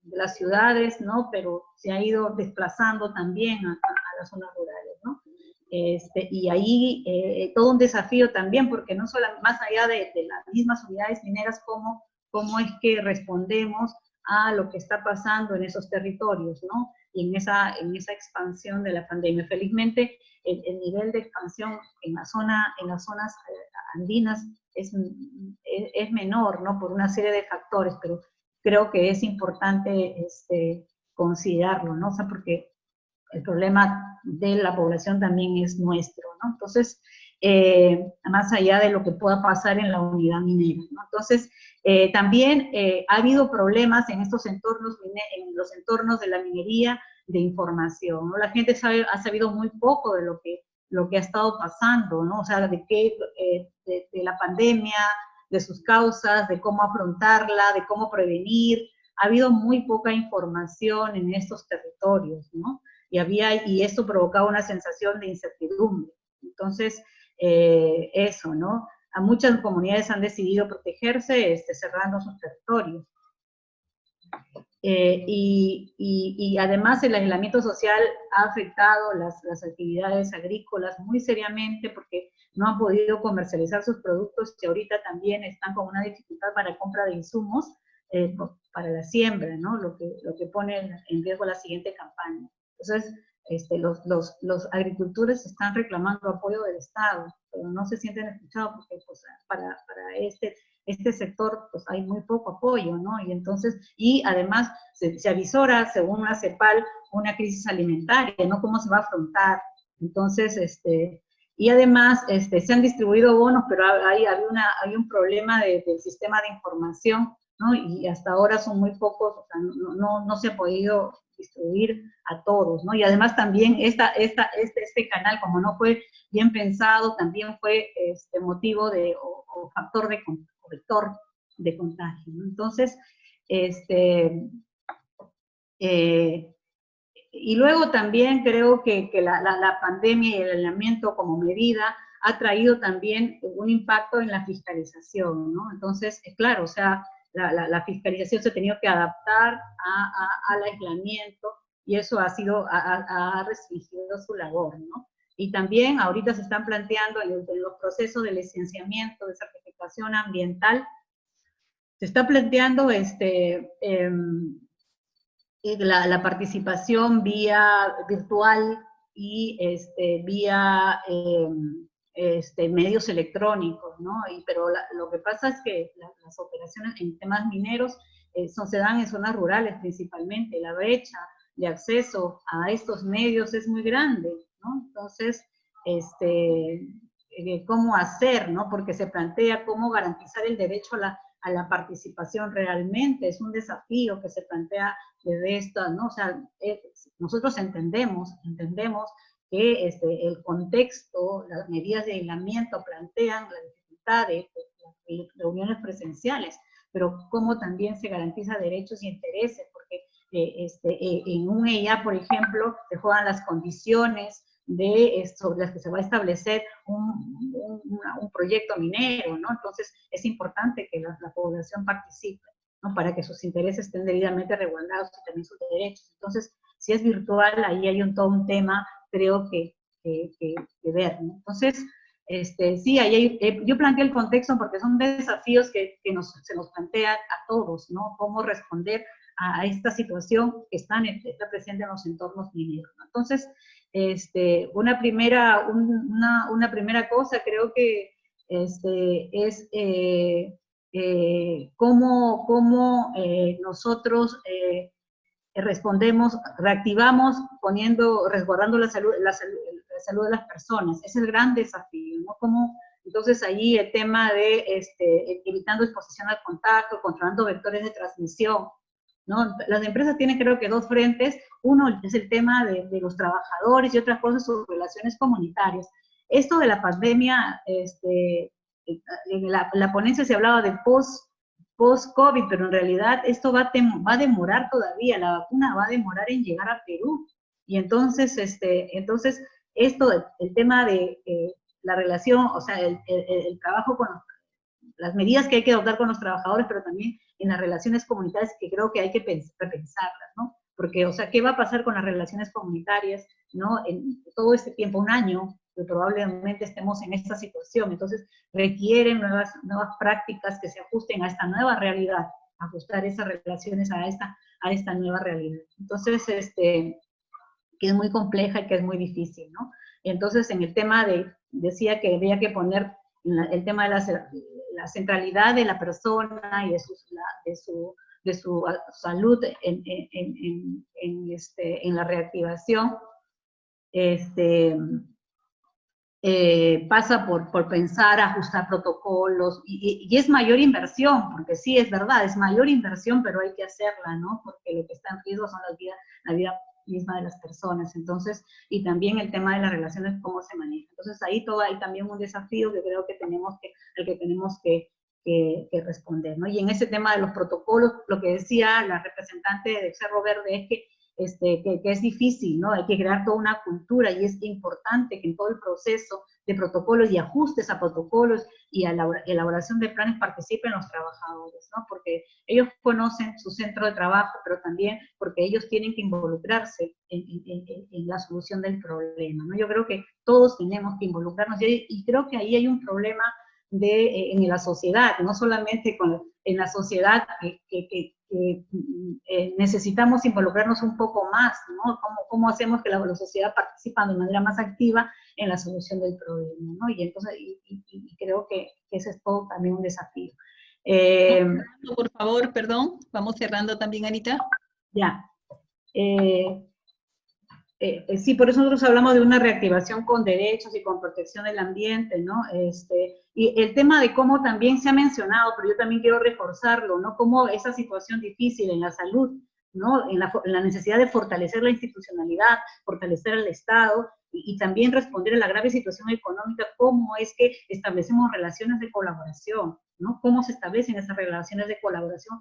de las ciudades, ¿no? Pero se ha ido desplazando también a las zonas rurales, ¿no? Y ahí todo un desafío también, porque no solo más allá de las mismas unidades mineras, cómo es que respondemos a lo que está pasando en esos territorios, ¿no? Y en esa expansión de la pandemia. Felizmente, el nivel de expansión en las zonas andinas es menor, ¿no? Por una serie de factores, pero creo que es importante considerarlo, ¿no? O sea, porque el problema de la población también es nuestro, ¿no? Entonces, más allá de lo que pueda pasar en la unidad minera, ¿no? Entonces, también ha habido problemas en estos entornos, en los entornos de la minería, de información, ¿no? La gente ha sabido muy poco de lo que ha estado pasando, ¿no? O sea, de la pandemia, de sus causas, de cómo afrontarla, de cómo prevenir. Ha habido muy poca información en estos territorios, ¿no? Y esto provocaba una sensación de incertidumbre. Entonces, eso, ¿no? A muchas comunidades han decidido protegerse cerrando sus territorios. Y además el aislamiento social ha afectado las actividades agrícolas muy seriamente, porque no han podido comercializar sus productos, y ahorita también están con una dificultad para compra de insumos para la siembra, ¿no? Lo que pone en riesgo la siguiente campaña. Entonces, los agricultores están reclamando apoyo del Estado, pero no se sienten escuchados, porque pues, para este sector pues hay muy poco apoyo, ¿no? Y además se avisora, según la CEPAL, una crisis alimentaria, ¿no? ¿Cómo se va a afrontar? Entonces, y además se han distribuido bonos, pero hay un problema del sistema de información, ¿no? Y hasta ahora son muy pocos, o sea, no se ha podido distribuir a todos, ¿no? Y además también este canal, como no fue bien pensado, también fue motivo o factor de vector de contagio, ¿no? Entonces, y luego también creo que la pandemia y el aislamiento como medida ha traído también un impacto en la fiscalización, ¿no? Entonces, claro, o sea, la fiscalización se ha tenido que adaptar al aislamiento, y eso ha restringido su labor, ¿no? Y también ahorita se están planteando en los procesos de licenciamiento, de certificación ambiental, se está planteando la participación vía virtual y vía medios electrónicos, ¿no? Pero lo que pasa es que las operaciones en temas mineros se dan en zonas rurales principalmente. La brecha de acceso a estos medios es muy grande, ¿no? Entonces, ¿cómo hacer, no? Porque se plantea cómo garantizar el derecho a la participación realmente. Es un desafío que se plantea desde esta, ¿no? O sea, nosotros entendemos que el contexto, las medidas de aislamiento plantean la dificultad de reuniones presenciales, pero cómo también se garantiza derechos y intereses, porque en un EIA, por ejemplo, se juegan las condiciones sobre las que se va a establecer un proyecto minero, ¿no? Entonces, es importante que la población participe, ¿no? Para que sus intereses estén debidamente resguardados y también sus derechos. Entonces, si es virtual, ahí hay todo un tema, creo que ver, ¿no? Entonces, sí, yo planteé el contexto porque son desafíos que se nos plantean a todos, ¿no? Cómo responder a esta situación que está presente en los entornos mineros, ¿no? Entonces, una primera cosa creo que es cómo nosotros respondemos, reactivamos resguardando la salud de las personas. Es el gran desafío, ¿no? Entonces ahí el tema de evitando exposición al contacto, controlando vectores de transmisión, ¿no? Las empresas tienen, creo que, dos frentes. Uno es el tema de los trabajadores y otras cosas sus relaciones comunitarias. Esto de la pandemia, en la ponencia se hablaba de post-COVID, pero en realidad esto va a demorar todavía, la vacuna va a demorar en llegar a Perú. Y entonces, el tema de la relación, o sea, el trabajo con las medidas que hay que adoptar con los trabajadores, pero también en las relaciones comunitarias, que creo que hay que repensarlas, ¿no? Porque, o sea, ¿qué va a pasar con las relaciones comunitarias, ¿no? En todo este tiempo, un año, que probablemente estemos en esta situación. Entonces, requieren nuevas prácticas que se ajusten a esta nueva realidad, ajustar esas relaciones a esta nueva realidad. Entonces, que es muy compleja y que es muy difícil, ¿no? Entonces, en el tema decía que había que poner el tema de la centralidad de la persona y de su salud en la reactivación, pasa por pensar, ajustar protocolos, y es mayor inversión, porque sí, es verdad, es mayor inversión, pero hay que hacerla, ¿no? Porque lo que está en riesgo son la vida misma de las personas. Entonces, y también el tema de las relaciones, cómo se maneja. Entonces, ahí hay también un desafío que creo que tenemos que responder, ¿no? Y en ese tema de los protocolos, lo que decía la representante de Cerro Verde es que es difícil, ¿no? Hay que crear toda una cultura, y es importante que en todo el proceso de protocolos y ajustes a protocolos y a la elaboración de planes participen los trabajadores, ¿no? Porque ellos conocen su centro de trabajo, pero también porque ellos tienen que involucrarse en la solución del problema, ¿no? Yo creo que todos tenemos que involucrarnos, y creo que ahí hay un problema en la sociedad, no solamente en la sociedad que necesitamos involucrarnos un poco más, ¿no? ¿Cómo hacemos que la sociedad participe de manera más activa en la solución del problema, ¿no? Y entonces, creo que ese es todo también un desafío. Por favor, perdón, vamos cerrando también, Anita. Ya. Sí, por eso nosotros hablamos de una reactivación con derechos y con protección del ambiente, ¿no? Y el tema de cómo también se ha mencionado, pero yo también quiero reforzarlo, ¿no? Cómo esa situación difícil en la salud, ¿no? En la necesidad de fortalecer la institucionalidad, fortalecer el Estado, y también responder a la grave situación económica, cómo es que establecemos relaciones de colaboración, ¿no? Cómo se establecen esas relaciones de colaboración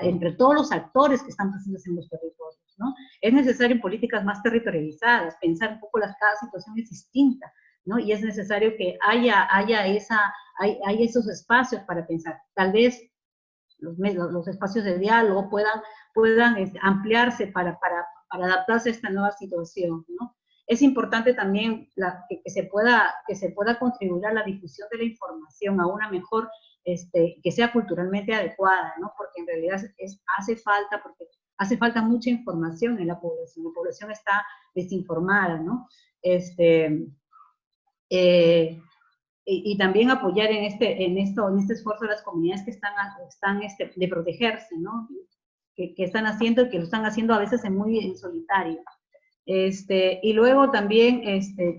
entre todos los actores que están presentes en los territorios, ¿no? Es necesario políticas más territorializadas, pensar un poco cada situación es distinta, ¿no? Y es necesario que haya esos espacios para pensar. Tal vez los espacios de diálogo puedan ampliarse para adaptarse a esta nueva situación, ¿no? Es importante también que se pueda contribuir a la difusión de la información, a una mejor, que sea culturalmente adecuada, ¿no? Porque en realidad hace falta mucha información en la población está desinformada, ¿no? y también apoyar en este esfuerzo de las comunidades que están de protegerse, ¿no? Que están haciendo, que lo están haciendo a veces muy en solitario. Y luego también,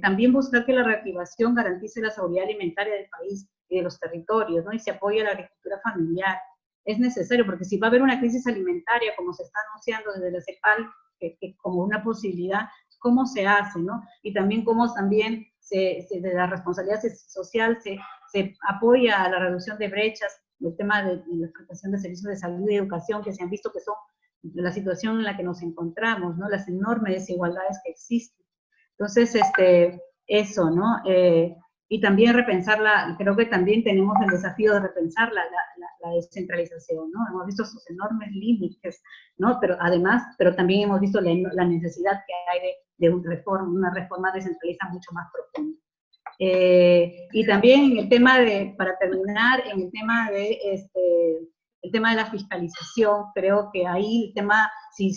también buscar que la reactivación garantice la seguridad alimentaria del país y de los territorios, ¿no? Y se apoya la agricultura familiar. Es necesario, porque si va a haber una crisis alimentaria, como se está anunciando desde la CEPAL, que como una posibilidad, ¿cómo se hace, no? Y también cómo también de la responsabilidad social se apoya a la reducción de brechas, el tema de la prestación de servicios de salud y educación, que se han visto que son la situación en la que nos encontramos, ¿no? Las enormes desigualdades que existen. Entonces, eso, ¿no? Y también repensarla, creo que también tenemos el desafío de repensar la descentralización, ¿no? Hemos visto sus enormes límites, ¿no? Pero además, pero también hemos visto la necesidad que hay de una reforma descentralizada mucho más profunda. Y también en el tema para terminar, en el tema de la fiscalización, creo que ahí el tema, si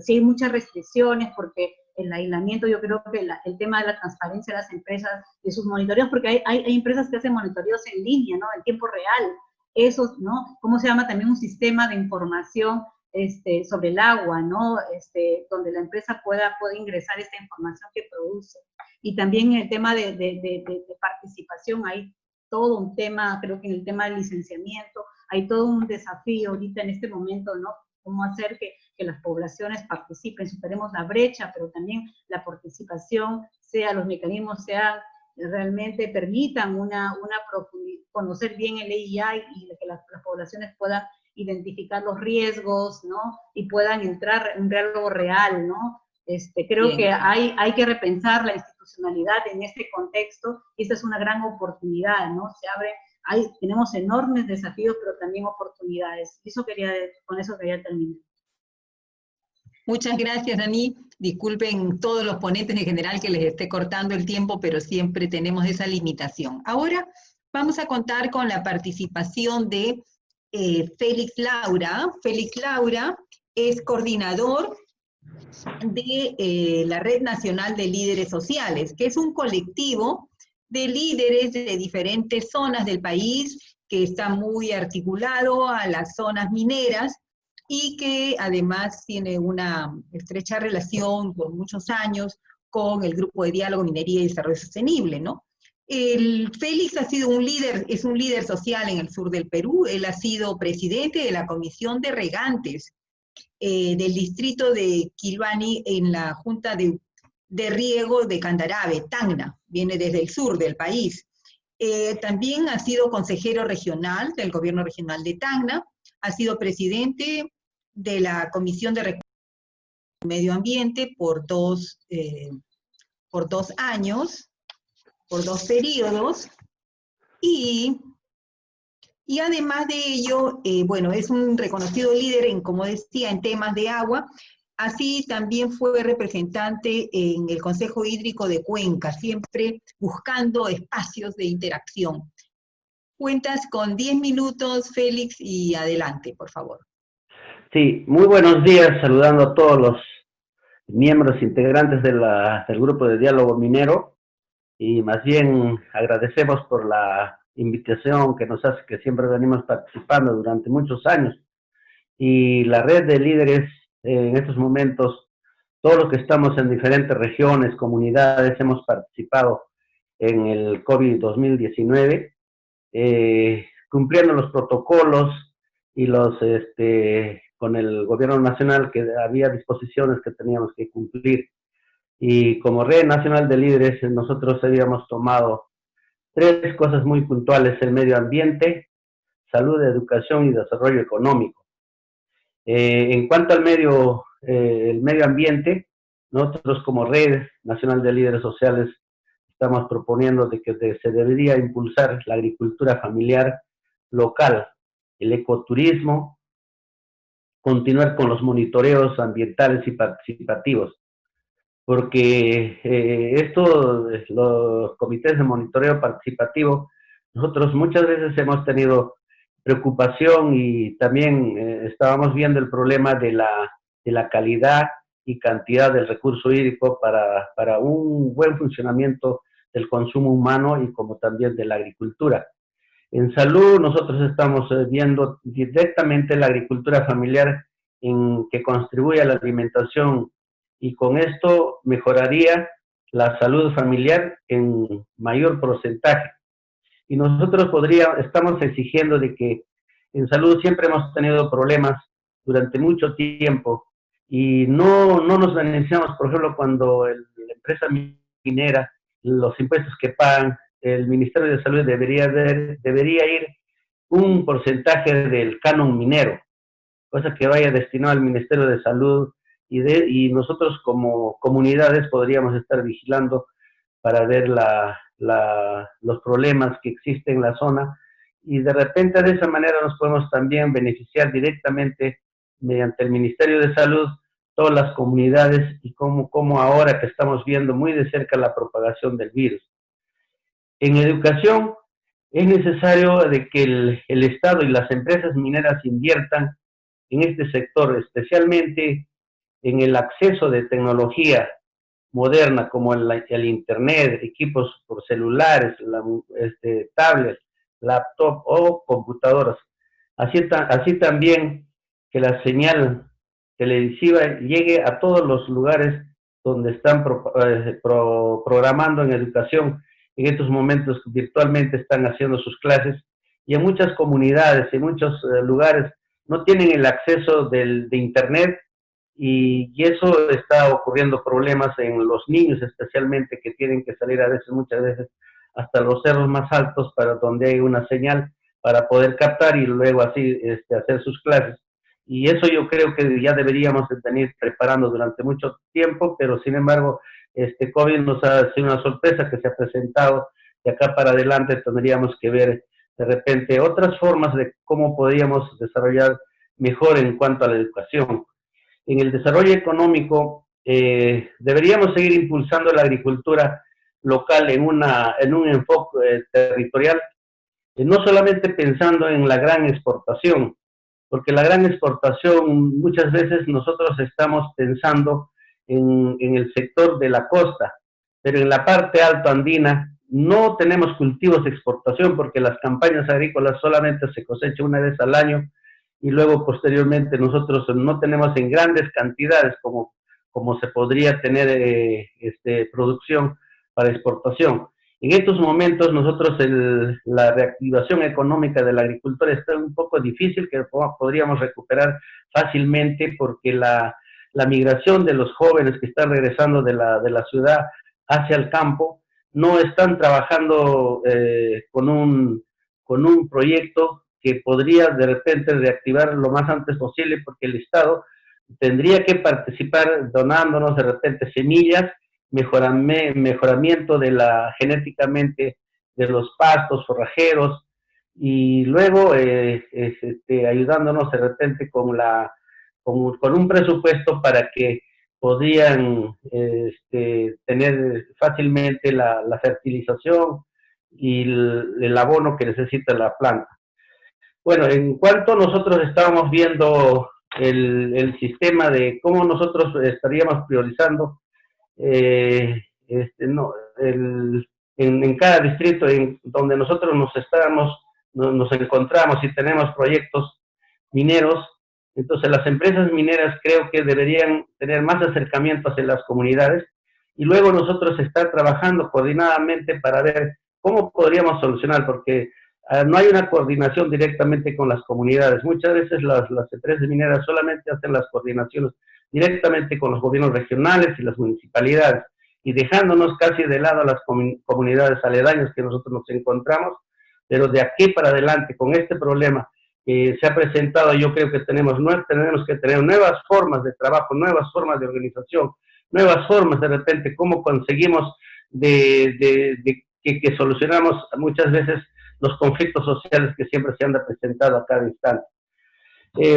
hay muchas restricciones, porque el aislamiento, yo creo que el tema de la transparencia de las empresas, de sus monitoreos, porque hay empresas que hacen monitoreos en línea, ¿no? En tiempo real, esos, ¿no? ¿Cómo se llama? También un sistema de información sobre el agua, ¿no? Donde la empresa pueda ingresar esta información que produce. Y también en el tema de participación, hay todo un tema, creo que en el tema del licenciamiento, hay todo un desafío ahorita en este momento, ¿no? Cómo hacer que las poblaciones participen, superemos la brecha, pero también la participación, los mecanismos realmente permitan conocer bien el EIA y que las poblaciones puedan identificar los riesgos, ¿no? Y puedan entrar en un diálogo real, ¿no? Creo bien, que hay que repensar la institucionalidad en este contexto, y esta es una gran oportunidad, ¿no? Tenemos enormes desafíos, pero también oportunidades. Con eso quería terminar. Muchas gracias, Dani. Disculpen todos los ponentes en general que les esté cortando el tiempo, pero siempre tenemos esa limitación. Ahora vamos a contar con la participación de Félix Laura. Félix Laura es coordinador de la Red Nacional de Líderes Sociales, que es un colectivo de líderes de diferentes zonas del país, que está muy articulado a las zonas mineras, y que además tiene una estrecha relación por muchos años con el Grupo de Diálogo, Minería y Desarrollo Sostenible, ¿no? Félix es un líder social en el sur del Perú. Él ha sido presidente de la Comisión de Regantes del distrito de Quilbani en la Junta de Riego de Candarabe, Tacna, viene desde el sur del país. También ha sido consejero regional del gobierno regional de Tacna, ha sido presidente de la Comisión de Recursos y Medio Ambiente por dos años, por 2 periodos, y además de ello, bueno, es un reconocido líder como decía, en temas de agua. Así también fue representante en el Consejo Hídrico de Cuenca, siempre buscando espacios de interacción. Cuentas con 10 minutos, Félix, y adelante, por favor. Sí, muy buenos días, saludando a todos los miembros integrantes del Grupo de Diálogo Minero, y más bien agradecemos por la invitación que nos hace, que siempre venimos participando durante muchos años. Y la red de líderes, en estos momentos, todos los que estamos en diferentes regiones, comunidades, hemos participado en el COVID 2019, cumpliendo los protocolos y con el gobierno nacional, que había disposiciones que teníamos que cumplir. Y como Red Nacional de Líderes, nosotros habíamos tomado 3 cosas muy puntuales: el medio ambiente, salud, educación y desarrollo económico. En cuanto al el medio ambiente, nosotros como Red Nacional de Líderes Sociales estamos proponiendo de que se debería impulsar la agricultura familiar local, el ecoturismo, continuar con los monitoreos ambientales y participativos, porque los comités de monitoreo participativo, nosotros muchas veces hemos tenido preocupación, y también estábamos viendo el problema de la calidad y cantidad del recurso hídrico para un buen funcionamiento del consumo humano y como también de la agricultura. En salud nosotros estamos viendo directamente la agricultura familiar en que contribuye a la alimentación y con esto mejoraría la salud familiar en mayor porcentaje. Y nosotros estamos exigiendo de que en salud siempre hemos tenido problemas durante mucho tiempo y no nos beneficiamos, por ejemplo, cuando la empresa minera, los impuestos que pagan, el Ministerio de Salud debería ir un porcentaje del canon minero, cosa que vaya destinado al Ministerio de Salud y nosotros como comunidades podríamos estar vigilando para ver los problemas que existen en la zona y de repente de esa manera nos podemos también beneficiar directamente mediante el Ministerio de Salud todas las comunidades y como ahora que estamos viendo muy de cerca la propagación del virus. En educación es necesario de que el Estado y las empresas mineras inviertan en este sector, especialmente en el acceso de tecnología moderna como el internet, equipos por celulares, tablets, laptop o computadoras. Así también que la señal televisiva llegue a todos los lugares donde están programando en educación. En estos momentos virtualmente están haciendo sus clases y en muchas comunidades, en muchos lugares no tienen el acceso de internet y eso está ocurriendo problemas en los niños especialmente que tienen que salir muchas veces hasta los cerros más altos para donde hay una señal para poder captar y luego así hacer sus clases. Y eso yo creo que ya deberíamos venir preparando durante mucho tiempo, pero sin embargo, COVID nos ha sido una sorpresa que se ha presentado. De acá para adelante tendríamos que ver de repente otras formas de cómo podríamos desarrollar mejor en cuanto a la educación. En el desarrollo económico, deberíamos seguir impulsando la agricultura local en un enfoque territorial, no solamente pensando en la gran exportación, porque la gran exportación muchas veces nosotros estamos pensando en el sector de la costa, pero en la parte alto andina no tenemos cultivos de exportación porque las campañas agrícolas solamente se cosecha una vez al año y luego posteriormente nosotros no tenemos en grandes cantidades como se podría tener producción para exportación. En estos momentos nosotros la reactivación económica de la agricultura está un poco difícil, que podríamos recuperar fácilmente porque la migración de los jóvenes que están regresando de la ciudad hacia el campo no están trabajando con un proyecto que podría de repente reactivar lo más antes posible porque el Estado tendría que participar donándonos de repente semillas, mejoramiento genéticamente de los pastos forrajeros y luego ayudándonos de repente con un presupuesto para que podrían tener fácilmente la fertilización y el abono que necesita la planta. Bueno, en cuanto nosotros estábamos viendo el sistema de cómo nosotros estaríamos priorizando en cada distrito donde nosotros nos encontramos y tenemos proyectos mineros, entonces las empresas mineras creo que deberían tener más acercamiento hacia las comunidades y luego nosotros estar trabajando coordinadamente para ver cómo podríamos solucionar, porque no hay una coordinación directamente con las comunidades. Muchas veces las empresas mineras solamente hacen las coordinaciones directamente con los gobiernos regionales y las municipalidades, y dejándonos casi de lado a las comunidades aledañas que nosotros nos encontramos, pero de aquí para adelante, con este problema que se ha presentado, yo creo que tenemos que tener nuevas formas de trabajo, nuevas formas de organización, nuevas formas de repente, cómo conseguimos que solucionamos muchas veces los conflictos sociales que siempre se han presentado a cada instante.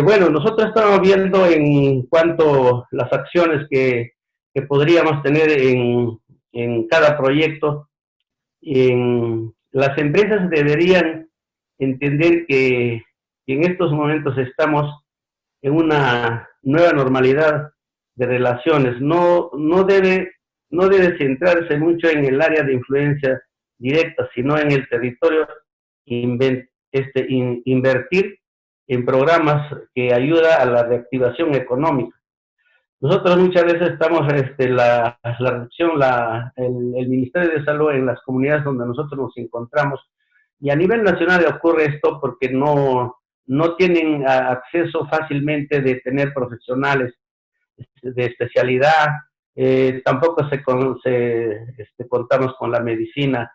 Bueno, nosotros estamos viendo en cuanto a las acciones que podríamos tener en cada proyecto. Las empresas deberían entender que en estos momentos estamos en una nueva normalidad de relaciones. No debe no debe centrarse mucho en el área de influencia directa, sino en el territorio, invertir en programas que ayudan a la reactivación económica. Nosotros muchas veces estamos, la reducción, el Ministerio de Salud en las comunidades donde nosotros nos encontramos, y a nivel nacional ocurre esto porque no tienen acceso fácilmente de tener profesionales de especialidad, tampoco contamos con la medicina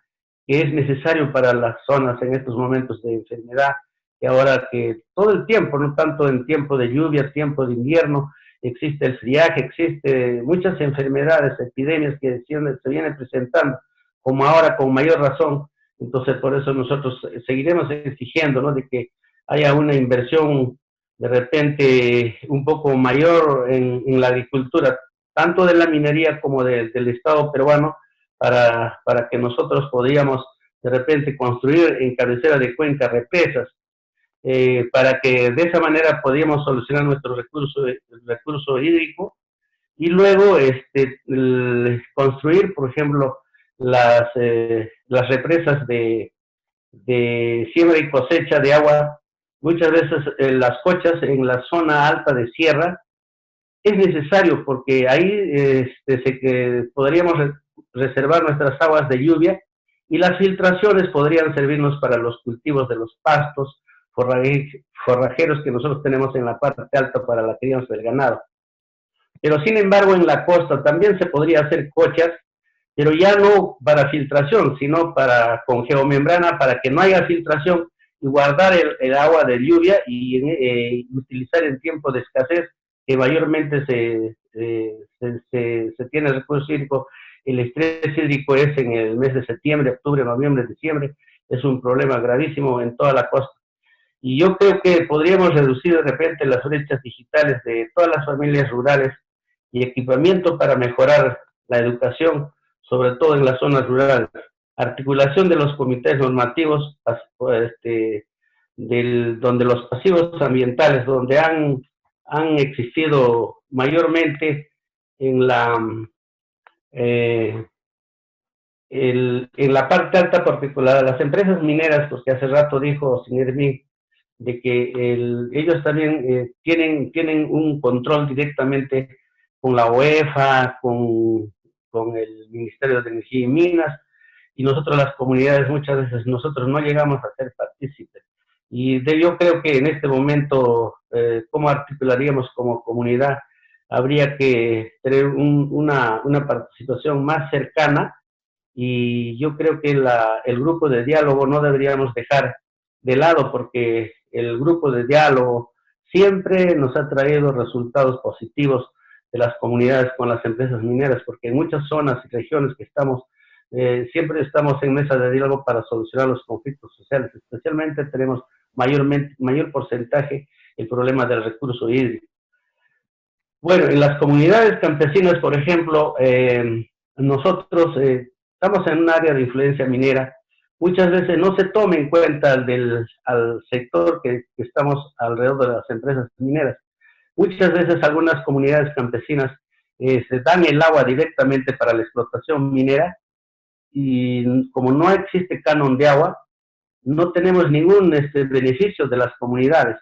que es necesario para las zonas en estos momentos de enfermedad, y ahora que todo el tiempo, no tanto en tiempo de lluvia, tiempo de invierno, existe el friaje, existe muchas enfermedades, epidemias que se vienen presentando, como ahora con mayor razón. Entonces, por eso nosotros seguiremos exigiendo, ¿no?, de que haya una inversión de repente un poco mayor en la agricultura, tanto de la minería como del Estado peruano, para que nosotros podríamos de repente construir en cabecera de cuenca represas, para que de esa manera podíamos solucionar nuestro recurso hídrico, y luego construir, por ejemplo, las represas de siembra y cosecha de agua. Muchas veces las cochas en la zona alta de sierra es necesario, porque ahí podríamos reservar nuestras aguas de lluvia, y las filtraciones podrían servirnos para los cultivos de los pastos forrajeros que nosotros tenemos en la parte alta para la crianza del ganado. Pero sin embargo en la costa también se podría hacer cochas, pero ya no para filtración, sino con geomembrana, para que no haya filtración, y guardar el agua de lluvia y utilizar en tiempo de escasez, que mayormente se tiene el recurso hídrico. El estrés hídrico es en el mes de septiembre, octubre, noviembre, diciembre. Es un problema gravísimo en toda la costa. Y yo creo que podríamos reducir de repente las brechas digitales de todas las familias rurales, y equipamiento para mejorar la educación, sobre todo en las zonas rurales. Articulación de los comités normativos, donde los pasivos ambientales, donde han existido mayormente en la parte alta, particular las empresas mineras, pues que hace rato dijo señor Ming, de que ellos también tienen un control directamente con la UEFA, con el Ministerio de Energía y Minas, y nosotros las comunidades muchas veces nosotros no llegamos a ser partícipes. Y yo creo que en este momento, ¿cómo articularíamos como comunidad? Habría que tener una participación más cercana, y yo creo que el grupo de diálogo no deberíamos dejar de lado, porque el grupo de diálogo siempre nos ha traído resultados positivos de las comunidades con las empresas mineras, porque en muchas zonas y regiones que estamos, siempre estamos en mesa de diálogo para solucionar los conflictos sociales. Especialmente tenemos mayor porcentaje el problema del recurso hídrico. Bueno, en las comunidades campesinas, por ejemplo, nosotros estamos en un área de influencia minera. Muchas veces no se toma en cuenta al sector que estamos alrededor de las empresas mineras. Muchas veces algunas comunidades campesinas se dan el agua directamente para la explotación minera, y como no existe canon de agua, no tenemos ningún beneficio de las comunidades,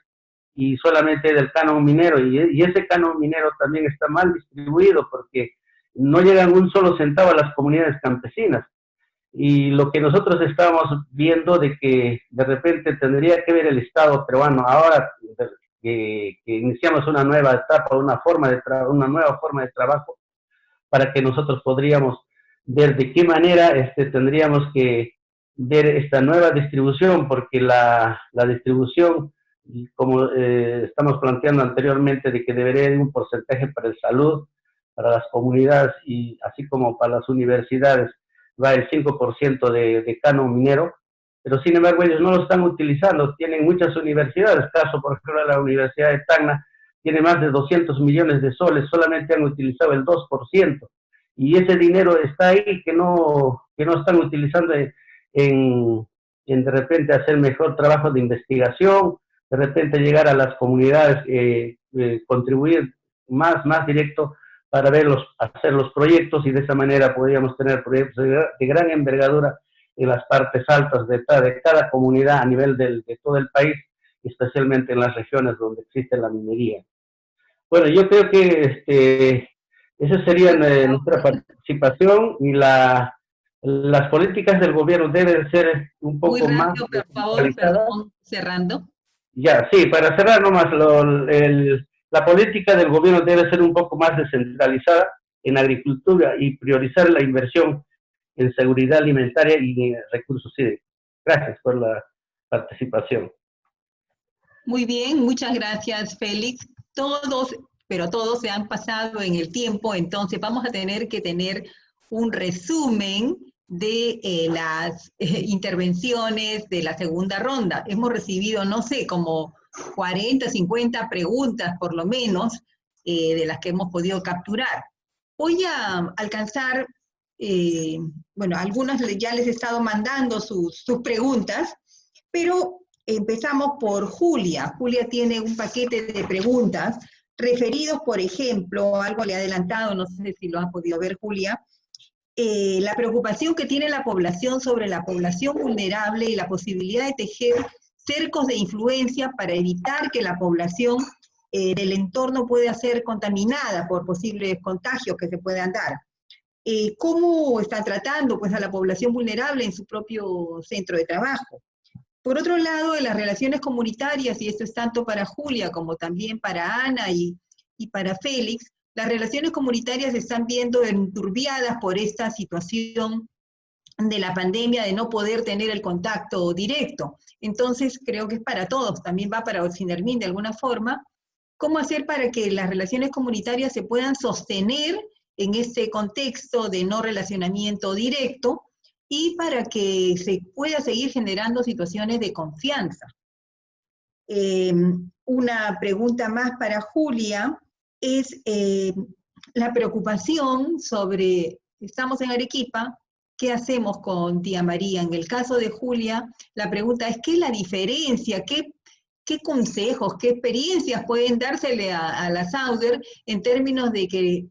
y solamente del canon minero, y ese canon minero también está mal distribuido, porque no llegan un solo centavo a las comunidades campesinas. Y lo que nosotros estamos viendo, de que de repente tendría que ver el Estado peruano, ahora que iniciamos una nueva etapa, una nueva forma de trabajo, para que nosotros podríamos ver de qué manera tendríamos que ver esta nueva distribución, porque la distribución, como estamos planteando anteriormente, de que debería haber un porcentaje para el salud, para las comunidades, y así como para las universidades va el 5% de canon minero, pero sin embargo ellos no lo están utilizando. Tienen muchas universidades, caso por ejemplo la Universidad de Tacna tiene más de 200 millones de soles, solamente han utilizado el 2%, y ese dinero está ahí que no están utilizando en de repente hacer mejor trabajo de investigación, de repente llegar a las comunidades, contribuir más directo para hacer los proyectos, y de esa manera podríamos tener proyectos de gran envergadura en las partes altas de cada comunidad a nivel de todo el país, especialmente en las regiones donde existe la minería. Bueno, yo creo que esa sería nuestra participación, y las políticas del gobierno deben ser un poco Muy más rápido, por favor, descentralizadas. perdón, cerrando. Ya, sí, para cerrar nomás, la política del gobierno debe ser un poco más descentralizada en agricultura y priorizar la inversión en seguridad alimentaria y en recursos hídricos. Gracias por la participación. Muy bien, muchas gracias, Félix. Todos, pero todos se han pasado en el tiempo, entonces vamos a tener que tener un resumen de las intervenciones de la segunda ronda. Hemos recibido, no sé, como 40, 50 preguntas por lo menos, de las que hemos podido capturar. Voy a alcanzar, bueno, algunos ya les he estado mandando sus preguntas, pero empezamos por Julia. Julia tiene un paquete de preguntas referidos, por ejemplo, algo le he adelantado, no sé si lo ha podido ver Julia, la preocupación que tiene la población sobre la población vulnerable y la posibilidad de tejer cercos de influencia para evitar que la población del entorno pueda ser contaminada por posibles contagios que se puedan dar. ¿Cómo está tratando pues, a la población vulnerable en su propio centro de trabajo? Por otro lado, en las relaciones comunitarias, y esto es tanto para Julia como también para Ana y para Félix, las relaciones comunitarias se están viendo enturbiadas por esta situación de la pandemia, de no poder tener el contacto directo. Entonces, creo que es para todos, también va para Ocinermin de alguna forma, cómo hacer para que las relaciones comunitarias se puedan sostener en este contexto de no relacionamiento directo, y para que se pueda seguir generando situaciones de confianza. Una pregunta más para Julia es la preocupación sobre, estamos en Arequipa, ¿qué hacemos con Tía María? En el caso de Julia, la pregunta es, ¿qué es la diferencia? ¿Qué consejos, qué experiencias pueden dársele a la Sauder en términos de que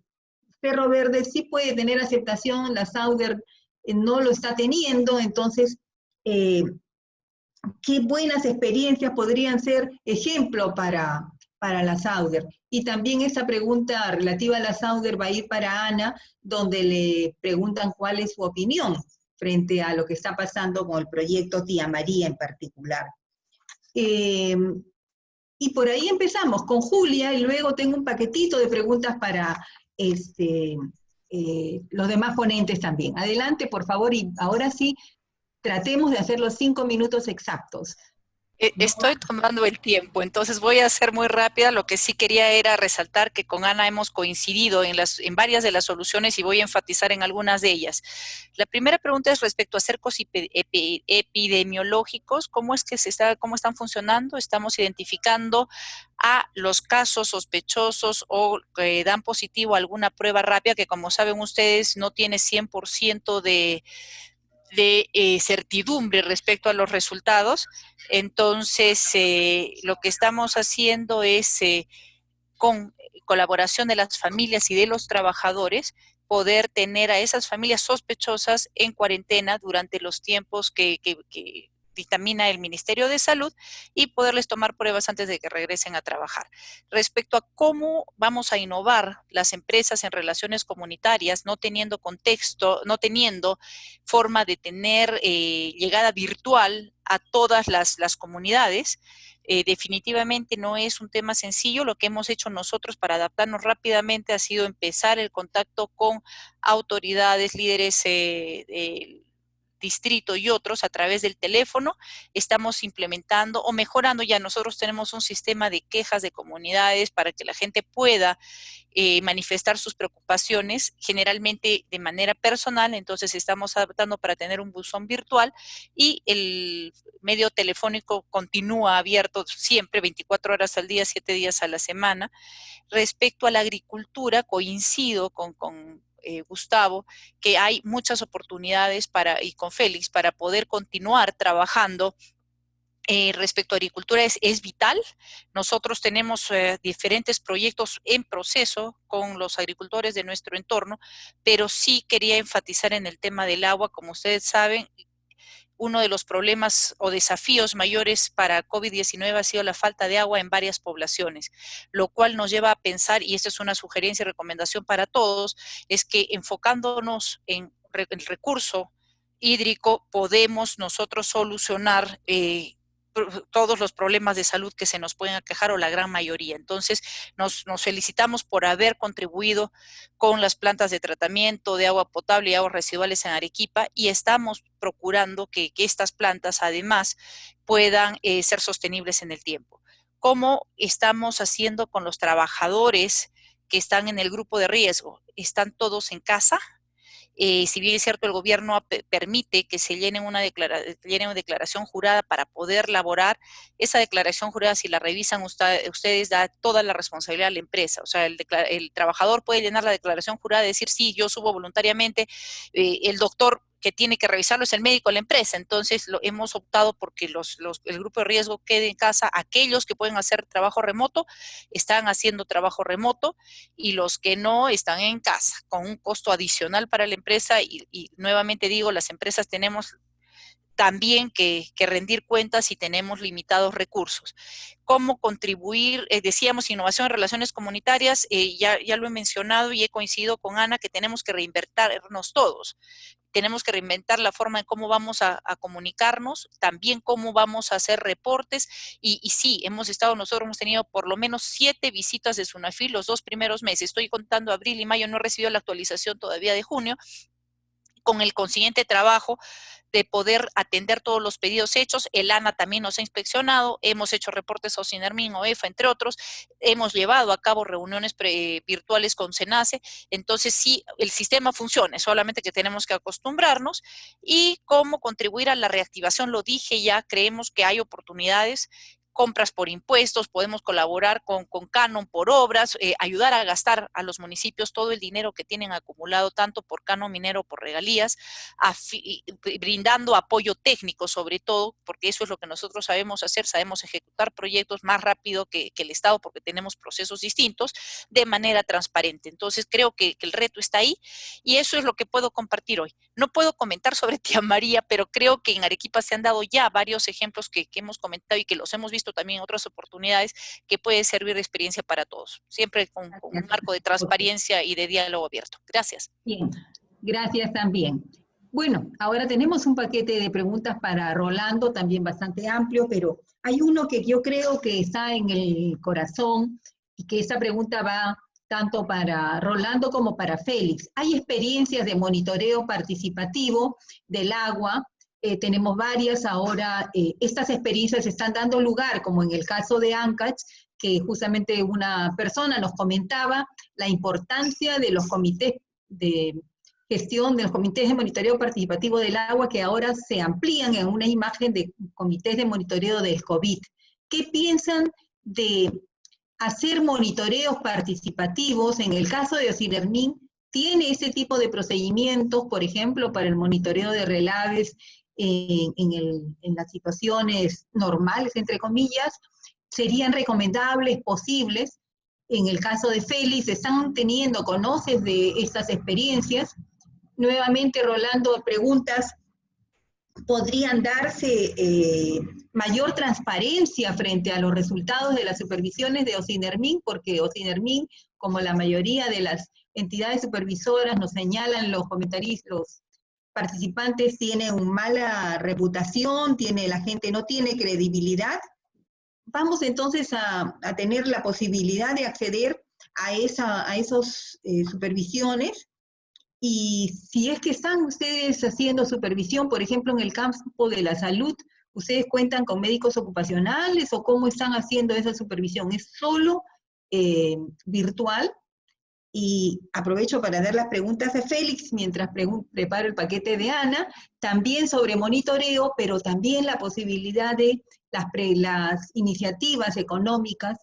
Cerro Verde sí puede tener aceptación, la Sauder no lo está teniendo? Entonces, qué buenas experiencias podrían ser ejemplo para la Sauder. Y también esa pregunta relativa a la Sauder va a ir para Ana, donde le preguntan cuál es su opinión frente a lo que está pasando con el proyecto Tía María en particular. Y por ahí empezamos con Julia, y luego tengo un paquetito de preguntas para los demás ponentes también. Adelante, por favor, y ahora sí, tratemos de hacer los 5 minutos exactos. Estoy tomando el tiempo, entonces voy a ser muy rápida. Lo que sí quería era resaltar que con Ana hemos coincidido en varias de las soluciones y voy a enfatizar en algunas de ellas. La primera pregunta es respecto a cercos epidemiológicos. ¿Cómo están funcionando? Estamos identificando a los casos sospechosos o que dan positivo a alguna prueba rápida, que como saben ustedes no tiene 100% de certidumbre respecto a los resultados. Entonces, lo que estamos haciendo es, con colaboración de las familias y de los trabajadores, poder tener a esas familias sospechosas en cuarentena durante los tiempos que dictamina el Ministerio de Salud, y poderles tomar pruebas antes de que regresen a trabajar. Respecto a cómo vamos a innovar las empresas en relaciones comunitarias, no teniendo contexto, no teniendo forma de tener llegada virtual a todas las comunidades, definitivamente no es un tema sencillo. Lo que hemos hecho nosotros para adaptarnos rápidamente ha sido empezar el contacto con autoridades, líderes distrito y otros a través del teléfono. Estamos implementando o mejorando, ya nosotros tenemos un sistema de quejas de comunidades para que la gente pueda manifestar sus preocupaciones, generalmente de manera personal. Entonces estamos adaptando para tener un buzón virtual, y el medio telefónico continúa abierto siempre, 24 horas al día, 7 días a la semana. Respecto a la agricultura, coincido con Gustavo, que hay muchas oportunidades y con Félix, para poder continuar trabajando respecto a agricultura es vital. Nosotros tenemos diferentes proyectos en proceso con los agricultores de nuestro entorno, pero sí quería enfatizar en el tema del agua. Como ustedes saben, uno de los problemas o desafíos mayores para COVID-19 ha sido la falta de agua en varias poblaciones, lo cual nos lleva a pensar, y esta es una sugerencia y recomendación para todos, es que enfocándonos en el recurso hídrico podemos nosotros solucionar todos los problemas de salud que se nos pueden aquejar, o la gran mayoría. Entonces, nos felicitamos por haber contribuido con las plantas de tratamiento de agua potable y aguas residuales en Arequipa, y estamos procurando que estas plantas además puedan ser sostenibles en el tiempo. ¿Cómo estamos haciendo con los trabajadores que están en el grupo de riesgo? ¿Están todos en casa? Si bien es cierto, el gobierno permite que se llene una declaración jurada para poder laborar, esa declaración jurada, si la revisan ustedes, da toda la responsabilidad a la empresa. O sea, el trabajador puede llenar la declaración jurada y decir, sí, yo subo voluntariamente, el doctor que tiene que revisarlo es el médico de la empresa. Entonces hemos optado porque el grupo de riesgo quede en casa. Aquellos que pueden hacer trabajo remoto están haciendo trabajo remoto, y los que no están en casa, con un costo adicional para la empresa. Y nuevamente digo, las empresas tenemos también que rendir cuentas y tenemos limitados recursos. ¿Cómo contribuir? Decíamos innovación en relaciones comunitarias, ya lo he mencionado y he coincidido con Ana que tenemos que reinventarnos todos. Tenemos que reinventar la forma en cómo vamos a comunicarnos, también cómo vamos a hacer reportes, y sí, nosotros hemos tenido por lo menos 7 visitas de SUNAFIL los 2 primeros meses. Estoy contando abril y mayo, no he recibido la actualización todavía de junio, con el consiguiente trabajo de poder atender todos los pedidos hechos. El ANA también nos ha inspeccionado, hemos hecho reportes a OCINERMIN, OEFA, entre otros, hemos llevado a cabo reuniones virtuales con SENACE. Entonces sí, el sistema funciona, solamente que tenemos que acostumbrarnos. Y cómo contribuir a la reactivación, lo dije ya, creemos que hay oportunidades, compras por impuestos, podemos colaborar con Canon por obras, ayudar a gastar a los municipios todo el dinero que tienen acumulado, tanto por canon minero, por regalías, brindando apoyo técnico sobre todo, porque eso es lo que nosotros sabemos hacer, sabemos ejecutar proyectos más rápido que el Estado, porque tenemos procesos distintos, de manera transparente. Entonces creo que el reto está ahí, y eso es lo que puedo compartir hoy. No puedo comentar sobre Tía María, pero creo que en Arequipa se han dado ya varios ejemplos que hemos comentado y que los hemos visto también en otras oportunidades, que puede servir de experiencia para todos, siempre con un marco de transparencia y de diálogo abierto. Gracias. Bien, gracias también. Bueno, ahora tenemos un paquete de preguntas para Rolando, también bastante amplio, pero hay uno que yo creo que está en el corazón, y que esa pregunta va tanto para Rolando como para Félix. Hay experiencias de monitoreo participativo del agua. Tenemos varias ahora. Estas experiencias están dando lugar, como en el caso de Ancash, que justamente una persona nos comentaba la importancia de los comités de gestión, de los comités de monitoreo participativo del agua, que ahora se amplían en una imagen de comités de monitoreo del COVID. ¿Qué piensan de hacer monitoreos participativos? En el caso de OCINERMIN, ¿tiene ese tipo de procedimientos, por ejemplo, para el monitoreo de relaves en las situaciones normales, entre comillas? ¿Serían recomendables, posibles? En el caso de Félix, ¿conoces de estas experiencias? Nuevamente, Rolando, preguntas, ¿podrían darse mayor transparencia frente a los resultados de las supervisiones de OCINERMIN? Porque OCINERMIN, como la mayoría de las entidades supervisoras nos señalan los comentaristas, los participantes, tiene una mala reputación, la gente no tiene credibilidad. Vamos entonces a tener la posibilidad de acceder a esas supervisiones. Y si es que están ustedes haciendo supervisión, por ejemplo, en el campo de la salud, ¿ustedes cuentan con médicos ocupacionales o cómo están haciendo esa supervisión? ¿Es solo virtual? Y aprovecho para dar las preguntas a Félix mientras preparo el paquete de Ana, también sobre monitoreo, pero también la posibilidad de las iniciativas económicas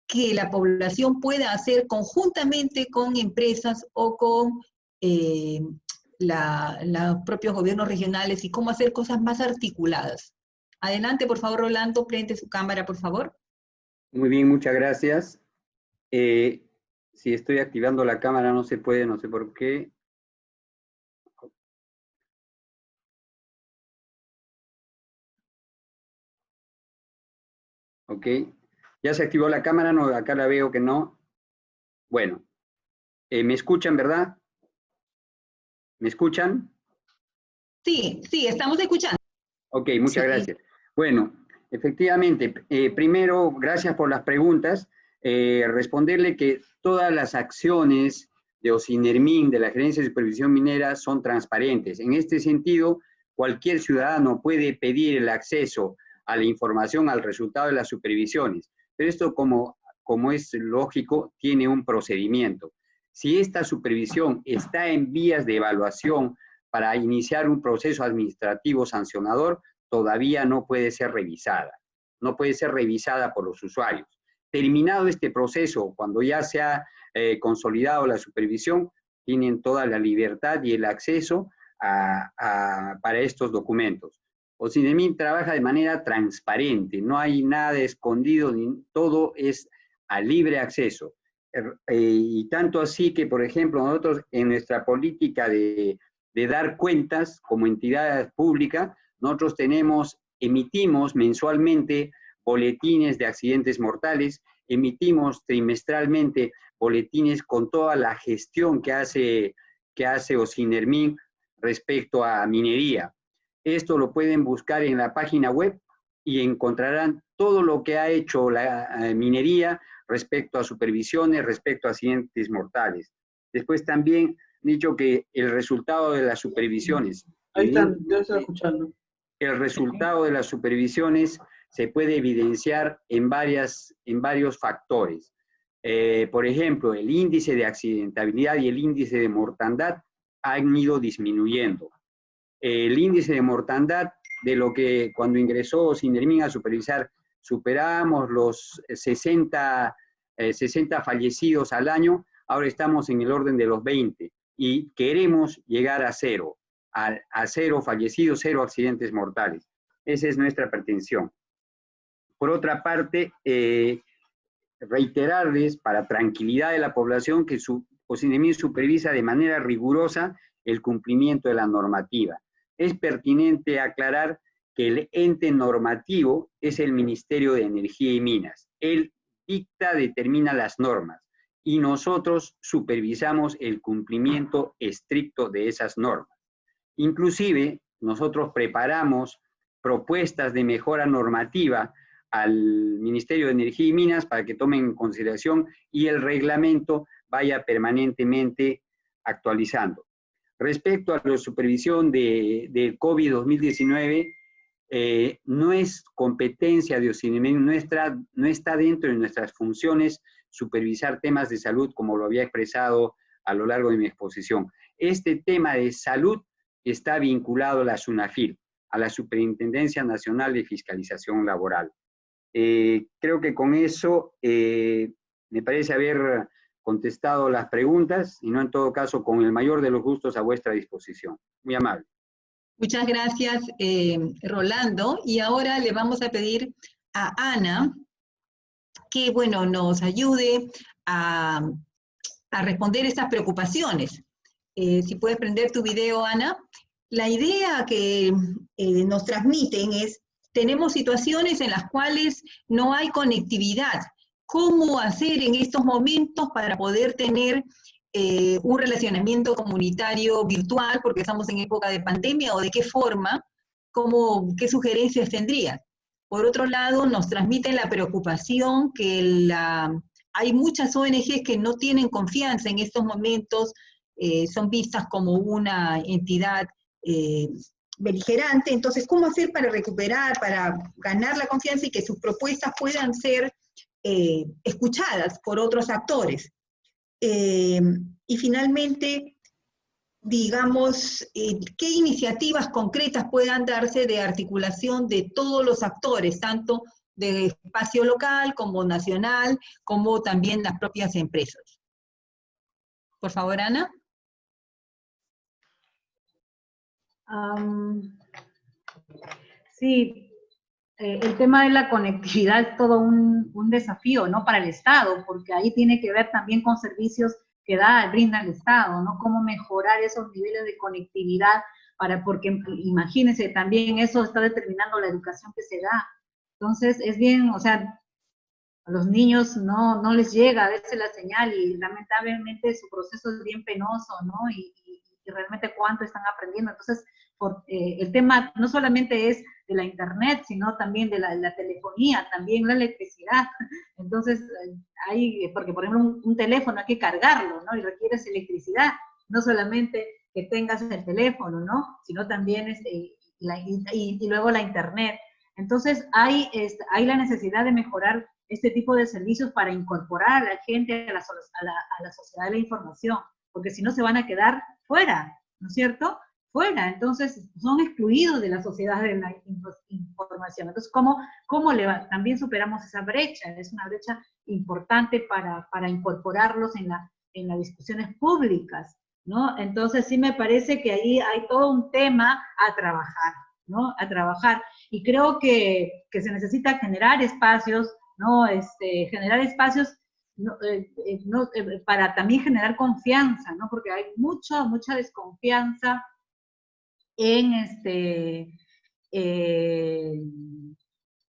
que la población pueda hacer conjuntamente con empresas o con los propios gobiernos regionales, y cómo hacer cosas más articuladas. Adelante, por favor, Rolando, prende su cámara, por favor. Muy bien, muchas gracias. Si estoy activando la cámara no se puede, no sé por qué. Ok. ¿Ya se activó la cámara? No, acá la veo que no. Bueno. ¿Me escuchan, verdad? ¿Me escuchan? Sí, sí, estamos escuchando. Ok, muchas Sí. gracias. Bueno, efectivamente, primero, gracias por las preguntas. Responderle que todas las acciones de OSINERMIN, de la Gerencia de Supervisión Minera, son transparentes. En este sentido, cualquier ciudadano puede pedir el acceso a la información, al resultado de las supervisiones. Pero esto, como es lógico, tiene un procedimiento. Si esta supervisión está en vías de evaluación para iniciar un proceso administrativo sancionador, todavía no puede ser revisada. No puede ser revisada por los usuarios. Terminado este proceso, cuando ya se ha consolidado la supervisión, tienen toda la libertad y el acceso para estos documentos. OSINERMIN trabaja de manera transparente, no hay nada escondido, todo es a libre acceso. Y tanto así que, por ejemplo, nosotros en nuestra política de dar cuentas como entidad pública, nosotros emitimos mensualmente boletines de accidentes mortales, emitimos trimestralmente boletines con toda la gestión que hace OSINERMIN respecto a minería. Esto lo pueden buscar en la página web y encontrarán todo lo que ha hecho la minería respecto a supervisiones, respecto a accidentes mortales. Después también dicho que el resultado de las supervisiones. Ahí están, yo estoy escuchando. El resultado de las supervisiones se puede evidenciar en varios factores. Por ejemplo, el índice de accidentabilidad y el índice de mortandad han ido disminuyendo. El índice de mortandad, de lo que cuando ingresó OSINERMIN a supervisar, superábamos los 60 fallecidos al año, ahora estamos en el orden de los 20 y queremos llegar a cero fallecidos, 0 accidentes mortales. Esa es nuestra pretensión. Por otra parte, reiterarles para tranquilidad de la población que OSINERMIN supervisa de manera rigurosa el cumplimiento de la normativa. Es pertinente aclarar que el ente normativo es el Ministerio de Energía y Minas. Él determina las normas y nosotros supervisamos el cumplimiento estricto de esas normas. Inclusive, nosotros preparamos propuestas de mejora normativa al Ministerio de Energía y Minas para que tomen en consideración y el reglamento vaya permanentemente actualizando. Respecto a la supervisión del COVID-2019, no es competencia de OSINERMIN, no está dentro de nuestras funciones supervisar temas de salud, como lo había expresado a lo largo de mi exposición. Este tema de salud está vinculado a la SUNAFIL, a la Superintendencia Nacional de Fiscalización Laboral. Creo que con eso me parece haber contestado las preguntas, y no, en todo caso, con el mayor de los gustos a vuestra disposición. Muy amable. Muchas gracias, Rolando. Y ahora le vamos a pedir a Ana que, bueno, nos ayude a responder estas preocupaciones. Si puedes prender tu video, Ana. La idea que nos transmiten es, tenemos situaciones en las cuales no hay conectividad. ¿Cómo hacer en estos momentos para poder tener un relacionamiento comunitario virtual, porque estamos en época de pandemia, o de qué forma, qué sugerencias tendrías? Por otro lado, nos transmiten la preocupación que hay muchas ONGs que no tienen confianza en estos momentos, son vistas como una entidad beligerante. Entonces, ¿cómo hacer para recuperar, para ganar la confianza y que sus propuestas puedan ser escuchadas por otros actores? Y finalmente, digamos, ¿qué iniciativas concretas puedan darse de articulación de todos los actores, tanto de espacio local como nacional, como también las propias empresas? Por favor, Ana. Sí, el tema de la conectividad es todo un desafío, ¿no? Para el Estado, porque ahí tiene que ver también con servicios que brinda el Estado, ¿no? Cómo mejorar esos niveles de conectividad, porque imagínense, también eso está determinando la educación que se da. Entonces, es bien, o sea, a los niños no les llega a veces la señal y lamentablemente su proceso es bien penoso, ¿no? Y realmente cuánto están aprendiendo. Entonces, el tema no solamente es de la internet, sino también de la telefonía, también la electricidad. Entonces, porque por ejemplo un teléfono hay que cargarlo, ¿no? Y requieres electricidad, no solamente que tengas el teléfono, ¿no? Sino también y luego la internet. Entonces, hay la necesidad de mejorar este tipo de servicios para incorporar a la gente a la sociedad de la información, porque si no se van a quedar fuera, ¿no es cierto? Fuera, entonces son excluidos de la sociedad de la información. Entonces, ¿cómo también superamos esa brecha? Es una brecha importante para incorporarlos en las discusiones públicas, ¿no? Entonces, sí me parece que ahí hay todo un tema a trabajar, ¿no? A trabajar. Y creo que se necesita generar espacios, ¿no? Generar espacios para también generar confianza, ¿no? Porque hay mucha desconfianza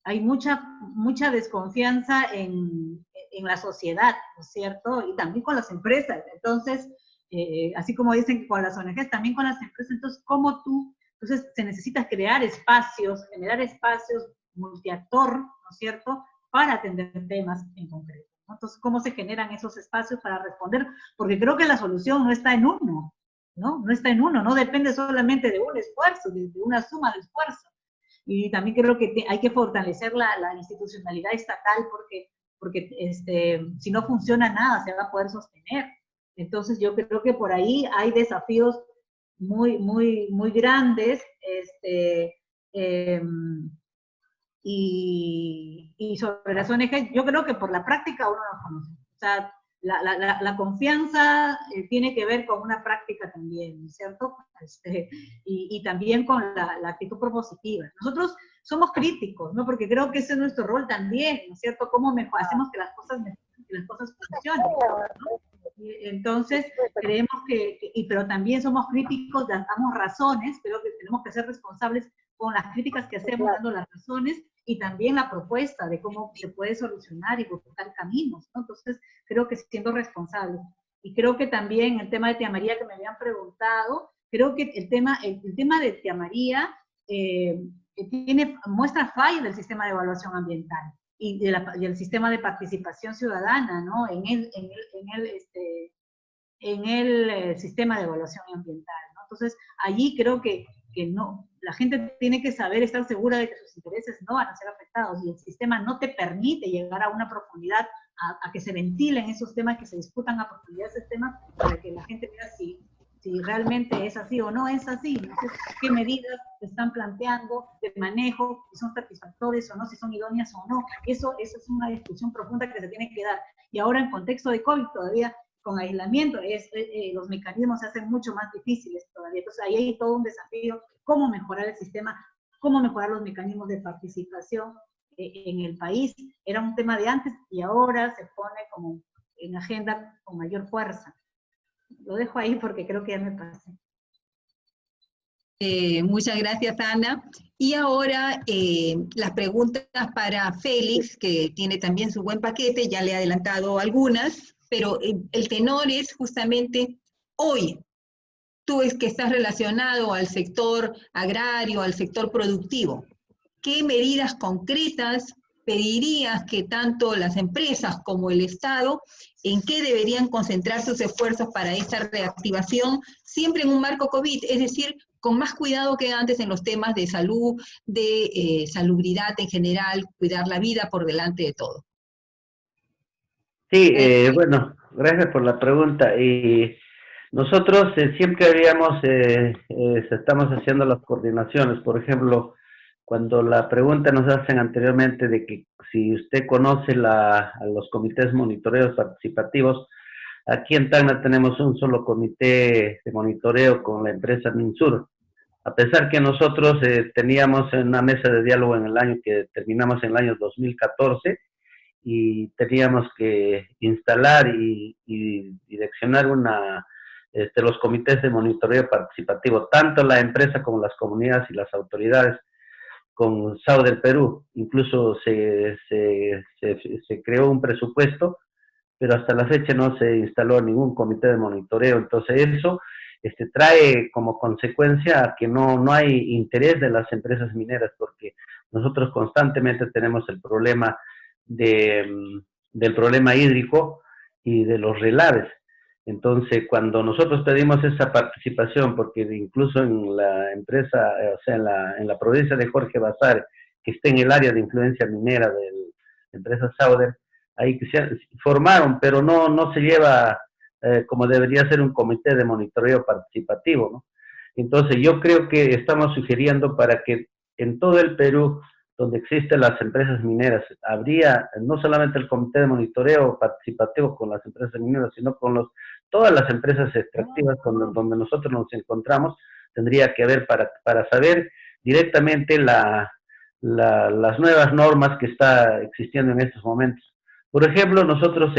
hay mucha desconfianza en la sociedad, ¿no es cierto? Y también con las empresas. Entonces, así como dicen con las ONGs, también con las empresas. Entonces, entonces se necesita generar espacios multiactor, ¿no es cierto?, para atender temas en concreto, ¿no? Entonces, ¿cómo se generan esos espacios para responder? Porque creo que la solución no está en uno, ¿no? No está en uno, no depende solamente de un esfuerzo, de una suma de esfuerzo. Y también creo que hay que fortalecer la institucionalidad estatal porque si no funciona nada se va a poder sostener. Entonces yo creo que por ahí hay desafíos muy grandes, y sobre las ONG, yo creo que por la práctica uno los conoce. O sea, la confianza tiene que ver con una práctica también, ¿no es cierto? Y también con la actitud propositiva. Nosotros somos críticos, ¿no? Porque creo que ese es nuestro rol también, ¿no es cierto? ¿Cómo hacemos que las cosas funcionen, ¿no? Entonces, creemos pero también somos críticos, damos razones, creo que tenemos que ser responsables con las críticas que hacemos, dando las razones, y también la propuesta de cómo se puede solucionar y buscar caminos, ¿no? Entonces, creo que siendo responsables. Y creo que también el tema de Tía María que me habían preguntado, creo que el tema de Tía María muestra fallas del sistema de evaluación ambiental y el sistema de participación ciudadana, ¿no? En el sistema de evaluación ambiental, ¿no? Entonces, allí creo que no, la gente tiene que saber, estar segura de que sus intereses no van a ser afectados, y el sistema no te permite llegar a una profundidad, a que se ventilen esos temas, que se discutan a profundidad esos temas, para que la gente vea si realmente es así o no es así. Entonces, qué medidas se están planteando de manejo, si son satisfactorias o no, si son idóneas o no. Eso es una discusión profunda que se tiene que dar. Y ahora en contexto de COVID todavía, con aislamiento, los mecanismos se hacen mucho más difíciles todavía. Entonces ahí hay todo un desafío, cómo mejorar el sistema, cómo mejorar los mecanismos de participación en el país. Era un tema de antes y ahora se pone como en agenda con mayor fuerza. Lo dejo ahí porque creo que ya me pasé. Muchas gracias, Ana. Y ahora las preguntas para Félix, que tiene también su buen paquete, ya le he adelantado algunas, pero el tenor es justamente hoy. Tú es que estás relacionado al sector agrario, al sector productivo. ¿Qué medidas concretas pedirías que tanto las empresas como el Estado, en qué deberían concentrar sus esfuerzos para esta reactivación, siempre en un marco COVID, es decir, con más cuidado que antes en los temas de salud, de salubridad en general, cuidar la vida por delante de todo? Sí, bueno, gracias por la pregunta. Y nosotros siempre estamos haciendo las coordinaciones. Por ejemplo, cuando la pregunta nos hacen anteriormente de que si usted conoce a los comités monitoreos participativos, aquí en Tacna tenemos un solo comité de monitoreo con la empresa MinSur. A pesar que nosotros teníamos una mesa de diálogo en el año que terminamos en el año 2014 y teníamos que instalar y direccionar los comités de monitoreo participativo, tanto la empresa como las comunidades y las autoridades con SAO del Perú. Incluso se creó un presupuesto, pero hasta la fecha no se instaló ningún comité de monitoreo. Entonces eso trae como consecuencia a que no hay interés de las empresas mineras, porque nosotros constantemente tenemos el problema del problema hídrico y de los relaves. Entonces, cuando nosotros pedimos esa participación, porque incluso en la empresa, o sea, en la provincia de Jorge Basadre, que está en el área de influencia minera de la empresa Sauder, ahí que se formaron, pero no se lleva como debería ser un comité de monitoreo participativo, ¿no? Entonces, yo creo que estamos sugiriendo para que en todo el Perú, donde existen las empresas mineras, habría no solamente el comité de monitoreo participativo con las empresas mineras, sino con todas las empresas extractivas donde nosotros nos encontramos, tendría que haber para saber directamente las nuevas normas que está existiendo en estos momentos. Por ejemplo, nosotros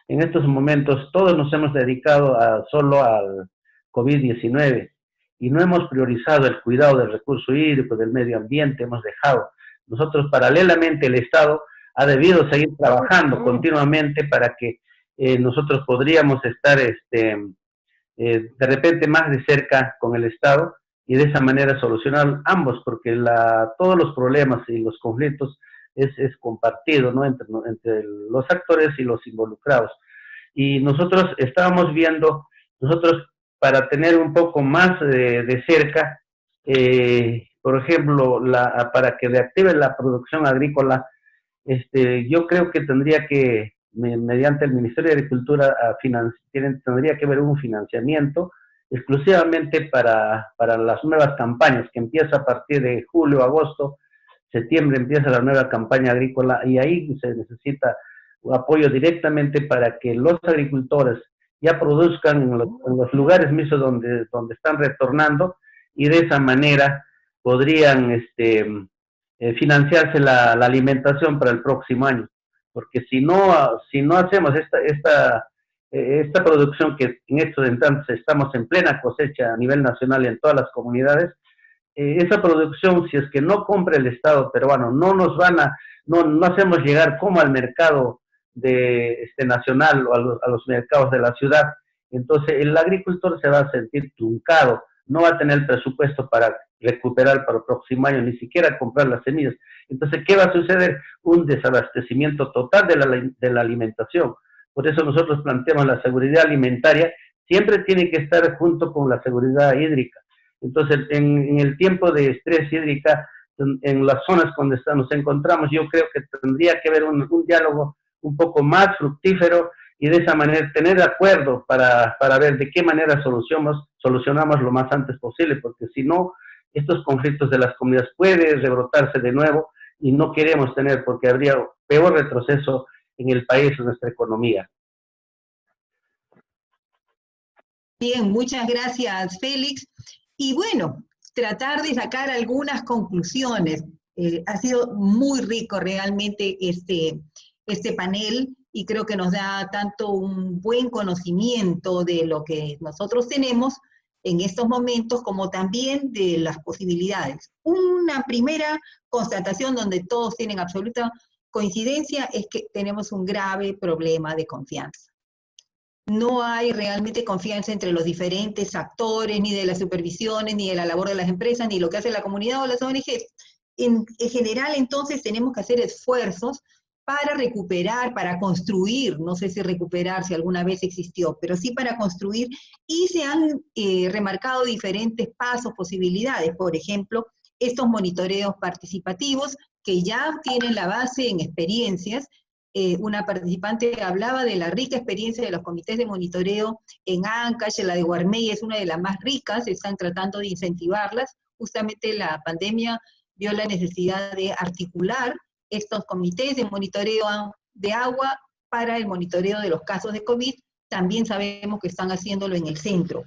en estos momentos todos nos hemos dedicado solo al COVID-19 y no hemos priorizado el cuidado del recurso hídrico, del medio ambiente, hemos dejado. Nosotros, paralelamente, el Estado ha debido seguir trabajando continuamente para que nosotros podríamos estar de repente más de cerca con el Estado y de esa manera solucionar ambos, porque todos los problemas y los conflictos es compartido, ¿no? entre los actores y los involucrados. Y nosotros estábamos viendo, para tener un poco más de cerca, por ejemplo, para que reactive la producción agrícola, yo creo que tendría que, mediante el Ministerio de Agricultura, tendría que haber un financiamiento exclusivamente para las nuevas campañas, que empieza a partir de julio, agosto, septiembre empieza la nueva campaña agrícola, y ahí se necesita apoyo directamente para que los agricultores ya produzcan en los lugares mismos donde están retornando, y de esa manera podrían financiarse la alimentación para el próximo año. Porque si no hacemos esta producción, que en estos instantes estamos en plena cosecha a nivel nacional y en todas las comunidades, esa producción, si es que no compra el Estado peruano, no hacemos llegar como al mercado nacional o a los mercados de la ciudad, entonces el agricultor se va a sentir truncado, no va a tener el presupuesto para recuperar para el próximo año, ni siquiera comprar las semillas. Entonces, ¿qué va a suceder? Un desabastecimiento total de la alimentación. Por eso nosotros planteamos la seguridad alimentaria, siempre tiene que estar junto con la seguridad hídrica. Entonces, en el tiempo de estrés hídrica, en las zonas donde nos encontramos, yo creo que tendría que haber un diálogo un poco más fructífero, y de esa manera tener acuerdo para ver de qué manera solucionamos lo más antes posible, porque si no, estos conflictos de las comunidades pueden rebrotarse de nuevo, y no queremos tener, porque habría peor retroceso en el país, en nuestra economía. Bien, muchas gracias, Félix. Y bueno, tratar de sacar algunas conclusiones. Ha sido muy rico realmente este panel, y creo que nos da tanto un buen conocimiento de lo que nosotros tenemos en estos momentos, como también de las posibilidades. Una primera constatación donde todos tienen absoluta coincidencia es que tenemos un grave problema de confianza. No hay realmente confianza entre los diferentes actores, ni de las supervisiones, ni de la labor de las empresas, ni lo que hace la comunidad o las ONGs. En general, entonces, tenemos que hacer esfuerzos para recuperar, para construir, no sé si recuperar, si alguna vez existió, pero sí para construir, y se han remarcado diferentes pasos, posibilidades. Por ejemplo, estos monitoreos participativos que ya tienen la base en experiencias. Una participante hablaba de la rica experiencia de los comités de monitoreo en Ancash, la de Guarmey es una de las más ricas, están tratando de incentivarlas. Justamente la pandemia vio la necesidad de articular estos comités de monitoreo de agua para el monitoreo de los casos de COVID. También sabemos que están haciéndolo en el centro.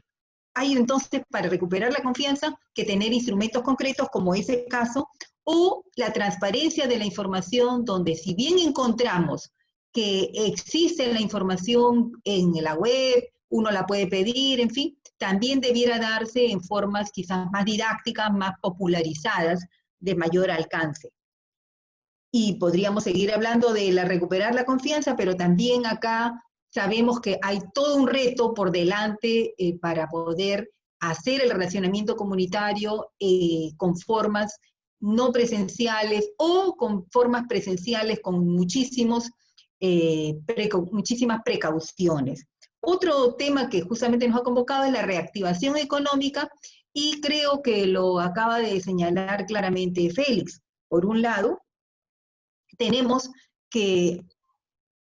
hay entonces para recuperar la confianza que tener instrumentos concretos como ese caso, o la transparencia de la información, donde si bien encontramos que existe la información en la web, uno la puede pedir, en fin, también debiera darse en formas quizás más didácticas, más popularizadas, de mayor alcance. Y podríamos seguir hablando de recuperar la confianza, pero también acá sabemos que hay todo un reto por delante para poder hacer el relacionamiento comunitario con formas no presenciales o con formas presenciales con muchísimas precauciones. Otro tema que justamente nos ha convocado es la reactivación económica, y creo que lo acaba de señalar claramente Félix. Por un lado, tenemos que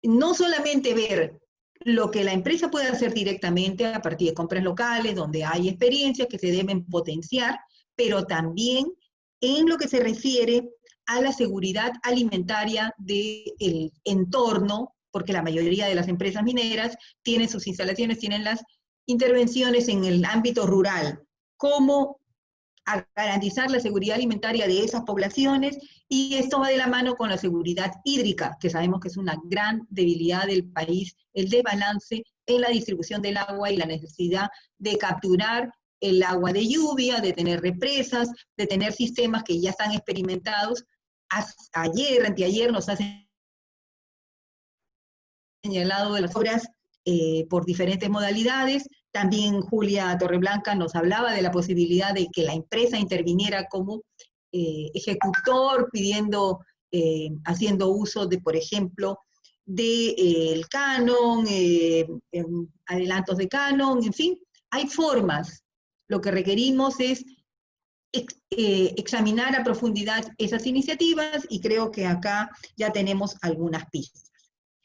no solamente ver lo que la empresa puede hacer directamente a partir de compras locales, donde hay experiencias que se deben potenciar, pero también en lo que se refiere a la seguridad alimentaria del entorno, porque la mayoría de las empresas mineras tienen sus instalaciones, tienen las intervenciones en el ámbito rural. ¿Cómo a garantizar la seguridad alimentaria de esas poblaciones? Y esto va de la mano con la seguridad hídrica, que sabemos que es una gran debilidad del país, el desbalance en la distribución del agua y la necesidad de capturar el agua de lluvia, de tener represas, de tener sistemas que ya están experimentados. Anteayer nos hacen señalado de las obras por diferentes modalidades. También Julia Torreblanca nos hablaba de la posibilidad de que la empresa interviniera como ejecutor, pidiendo, haciendo uso de, por ejemplo, del canon, adelantos de canon, en fin, hay formas. Lo que requerimos es examinar a profundidad esas iniciativas, y creo que acá ya tenemos algunas pistas.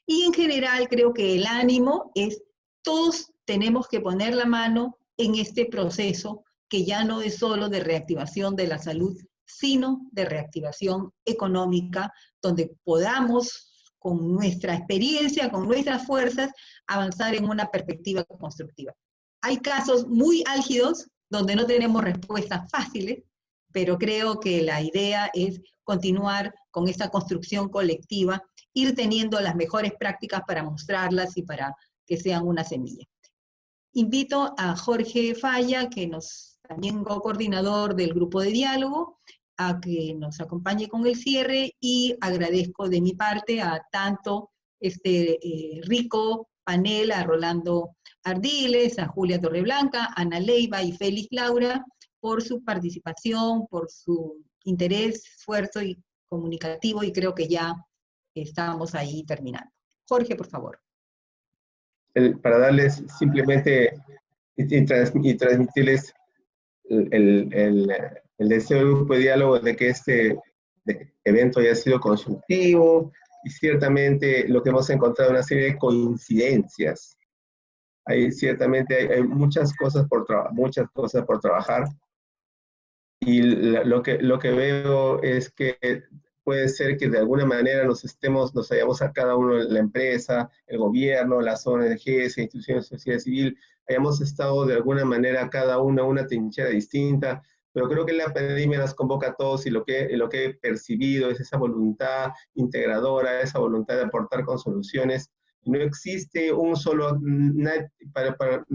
Y en general creo que el ánimo es, todos tenemos que poner la mano en este proceso que ya no es solo de reactivación de la salud, sino de reactivación económica, donde podamos, con nuestra experiencia, con nuestras fuerzas, avanzar en una perspectiva constructiva. Hay casos muy álgidos donde no tenemos respuestas fáciles, pero creo que la idea es continuar con esta construcción colectiva, ir teniendo las mejores prácticas para mostrarlas y para que sean una semilla. Invito a Jorge Falla, que también coordinador del grupo de diálogo, a que nos acompañe con el cierre, y agradezco de mi parte a tanto este rico panel, a Rolando Ardiles, a Julia Torreblanca, Ana Leiva y Félix Laura, por su participación, por su interés, esfuerzo y comunicativo, y creo que ya estamos ahí terminando. Jorge, por favor. Para darles simplemente y transmitirles el deseo del grupo de diálogo de que este evento haya sido constructivo, y ciertamente lo que hemos encontrado es una serie de coincidencias. Ciertamente hay muchas cosas por trabajar, y lo que veo es que puede ser que de alguna manera nos hayamos a cada uno, la empresa, el gobierno, las ONGs, instituciones de sociedad civil, hayamos estado de alguna manera cada uno en una trinchera distinta, pero creo que la pandemia nos convoca a todos, y lo que he percibido es esa voluntad integradora, esa voluntad de aportar con soluciones. No existe no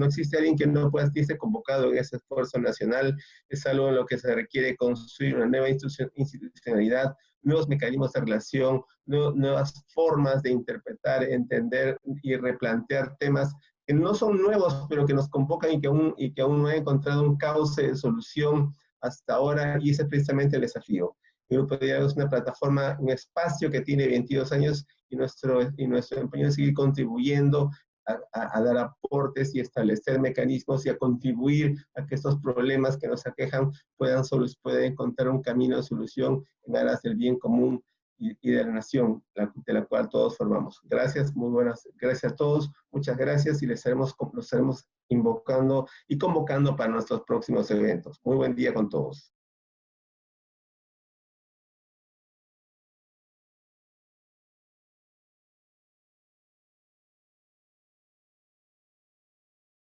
existe alguien que no pueda estar convocado en ese esfuerzo nacional. Es algo en lo que se requiere construir una nueva institucionalidad, nuevos mecanismos de relación, nuevas formas de interpretar, entender y replantear temas que no son nuevos, pero que nos convocan y que aún no he encontrado un cauce de solución hasta ahora, y ese es precisamente el desafío. El Grupo de Diálogo es una plataforma, un espacio que tiene 22 años, y nuestro empeño es seguir contribuyendo a dar aportes y establecer mecanismos, y a contribuir a que estos problemas que nos aquejan puedan encontrar un camino de solución en aras del bien común y de la nación, de la cual todos formamos. Gracias, muy buenas, gracias a todos, muchas gracias, y los estaremos invocando y convocando para nuestros próximos eventos. Muy buen día con todos.